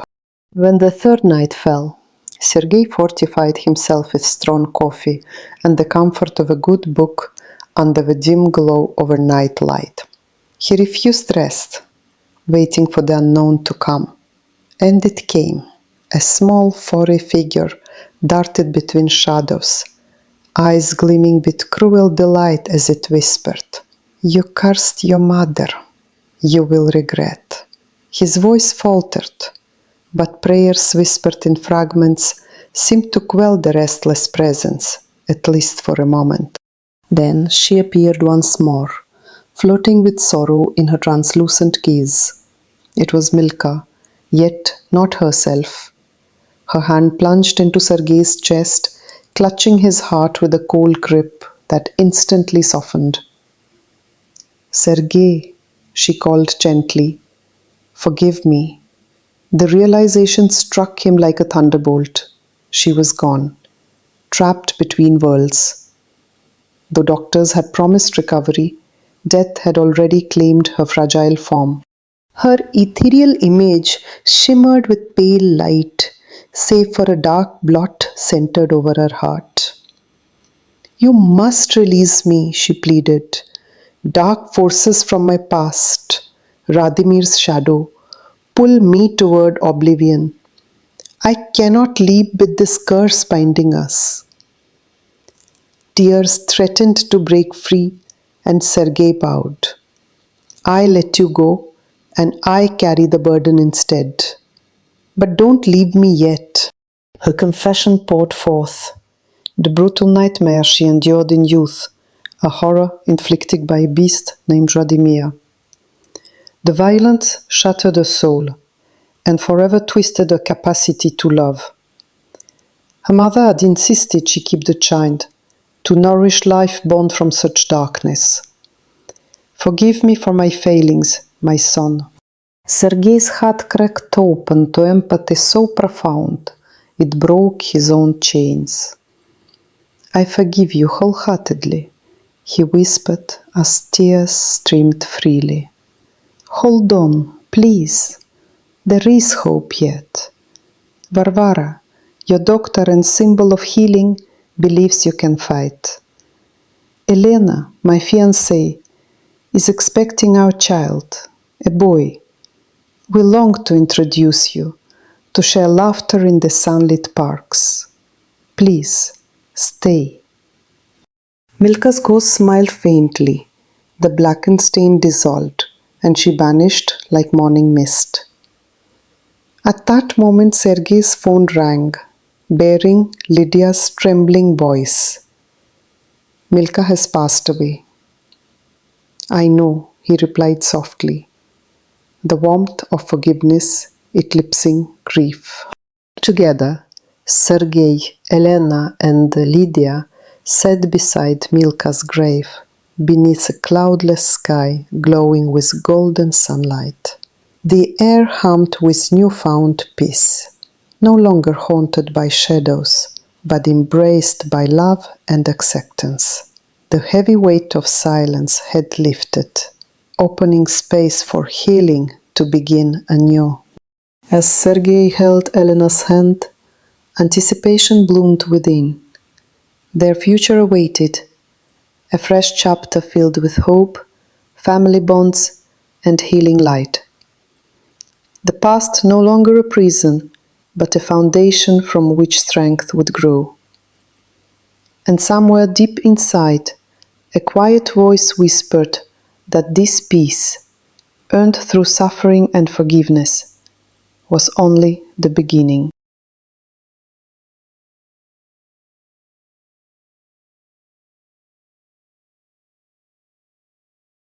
When the third night fell, Sergey fortified himself with strong coffee and the comfort of a good book under the dim glow of a night light. He refused rest, waiting for the unknown to come. And it came. A small, furry figure darted between shadows, eyes gleaming with cruel delight as it whispered, "You cursed your mother. You will regret." His voice faltered, but prayers whispered in fragments seemed to quell the restless presence, at least for a moment. Then she appeared once more, floating with sorrow in her translucent gaze. It was Milka, yet not herself. Her hand plunged into Sergey's chest, clutching his heart with a cold grip that instantly softened. "Sergey," she called gently, "forgive me. The realization struck him like a thunderbolt. She was gone, trapped between worlds. Though doctors had promised recovery, death had already claimed her fragile form. Her ethereal image shimmered with pale light, save for a dark blot centered over her heart. You must release me, she pleaded. Dark forces from my past, Radimir's shadow, pull me toward oblivion. I cannot leap with this curse binding us. Tears threatened to break free, and Sergey bowed. I let you go, and I carry the burden instead. But don't leave me yet. Her confession poured forth. The brutal nightmare she endured in youth, a horror inflicted by a beast named Radimir. The violence shattered her soul and forever twisted her capacity to love. Her mother had insisted she keep the child, to nourish life born from such darkness. Forgive me for my failings, my son. Sergey's heart cracked open to empathy so profound, it broke his own chains. I forgive you wholeheartedly, he whispered as tears streamed freely. Hold on, please. There is hope yet. Varvara, your doctor and symbol of healing, believes you can fight. Elena, my fiancée, is expecting our child, a boy. We long to introduce you, to share laughter in the sunlit parks. Please, stay. Milka's ghost smiled faintly. The blackened stain dissolved, and she vanished like morning mist. At that moment, Sergey's phone rang, bearing Lydia's trembling voice. Milka has passed away. I know, he replied softly, the warmth of forgiveness eclipsing grief. Together, Sergey, Elena, and Lydia sat beside Milka's grave, beneath a cloudless sky glowing with golden sunlight. The air hummed with newfound peace, no longer haunted by shadows, but embraced by love and acceptance. The heavy weight of silence had lifted, opening space for healing to begin anew. As Sergey held Elena's hand, anticipation bloomed within. Their future awaited, a fresh chapter filled with hope, family bonds, and healing light. The past no longer a prison, but a foundation from which strength would grow. And somewhere deep inside, a quiet voice whispered that this peace, earned through suffering and forgiveness, was only the beginning.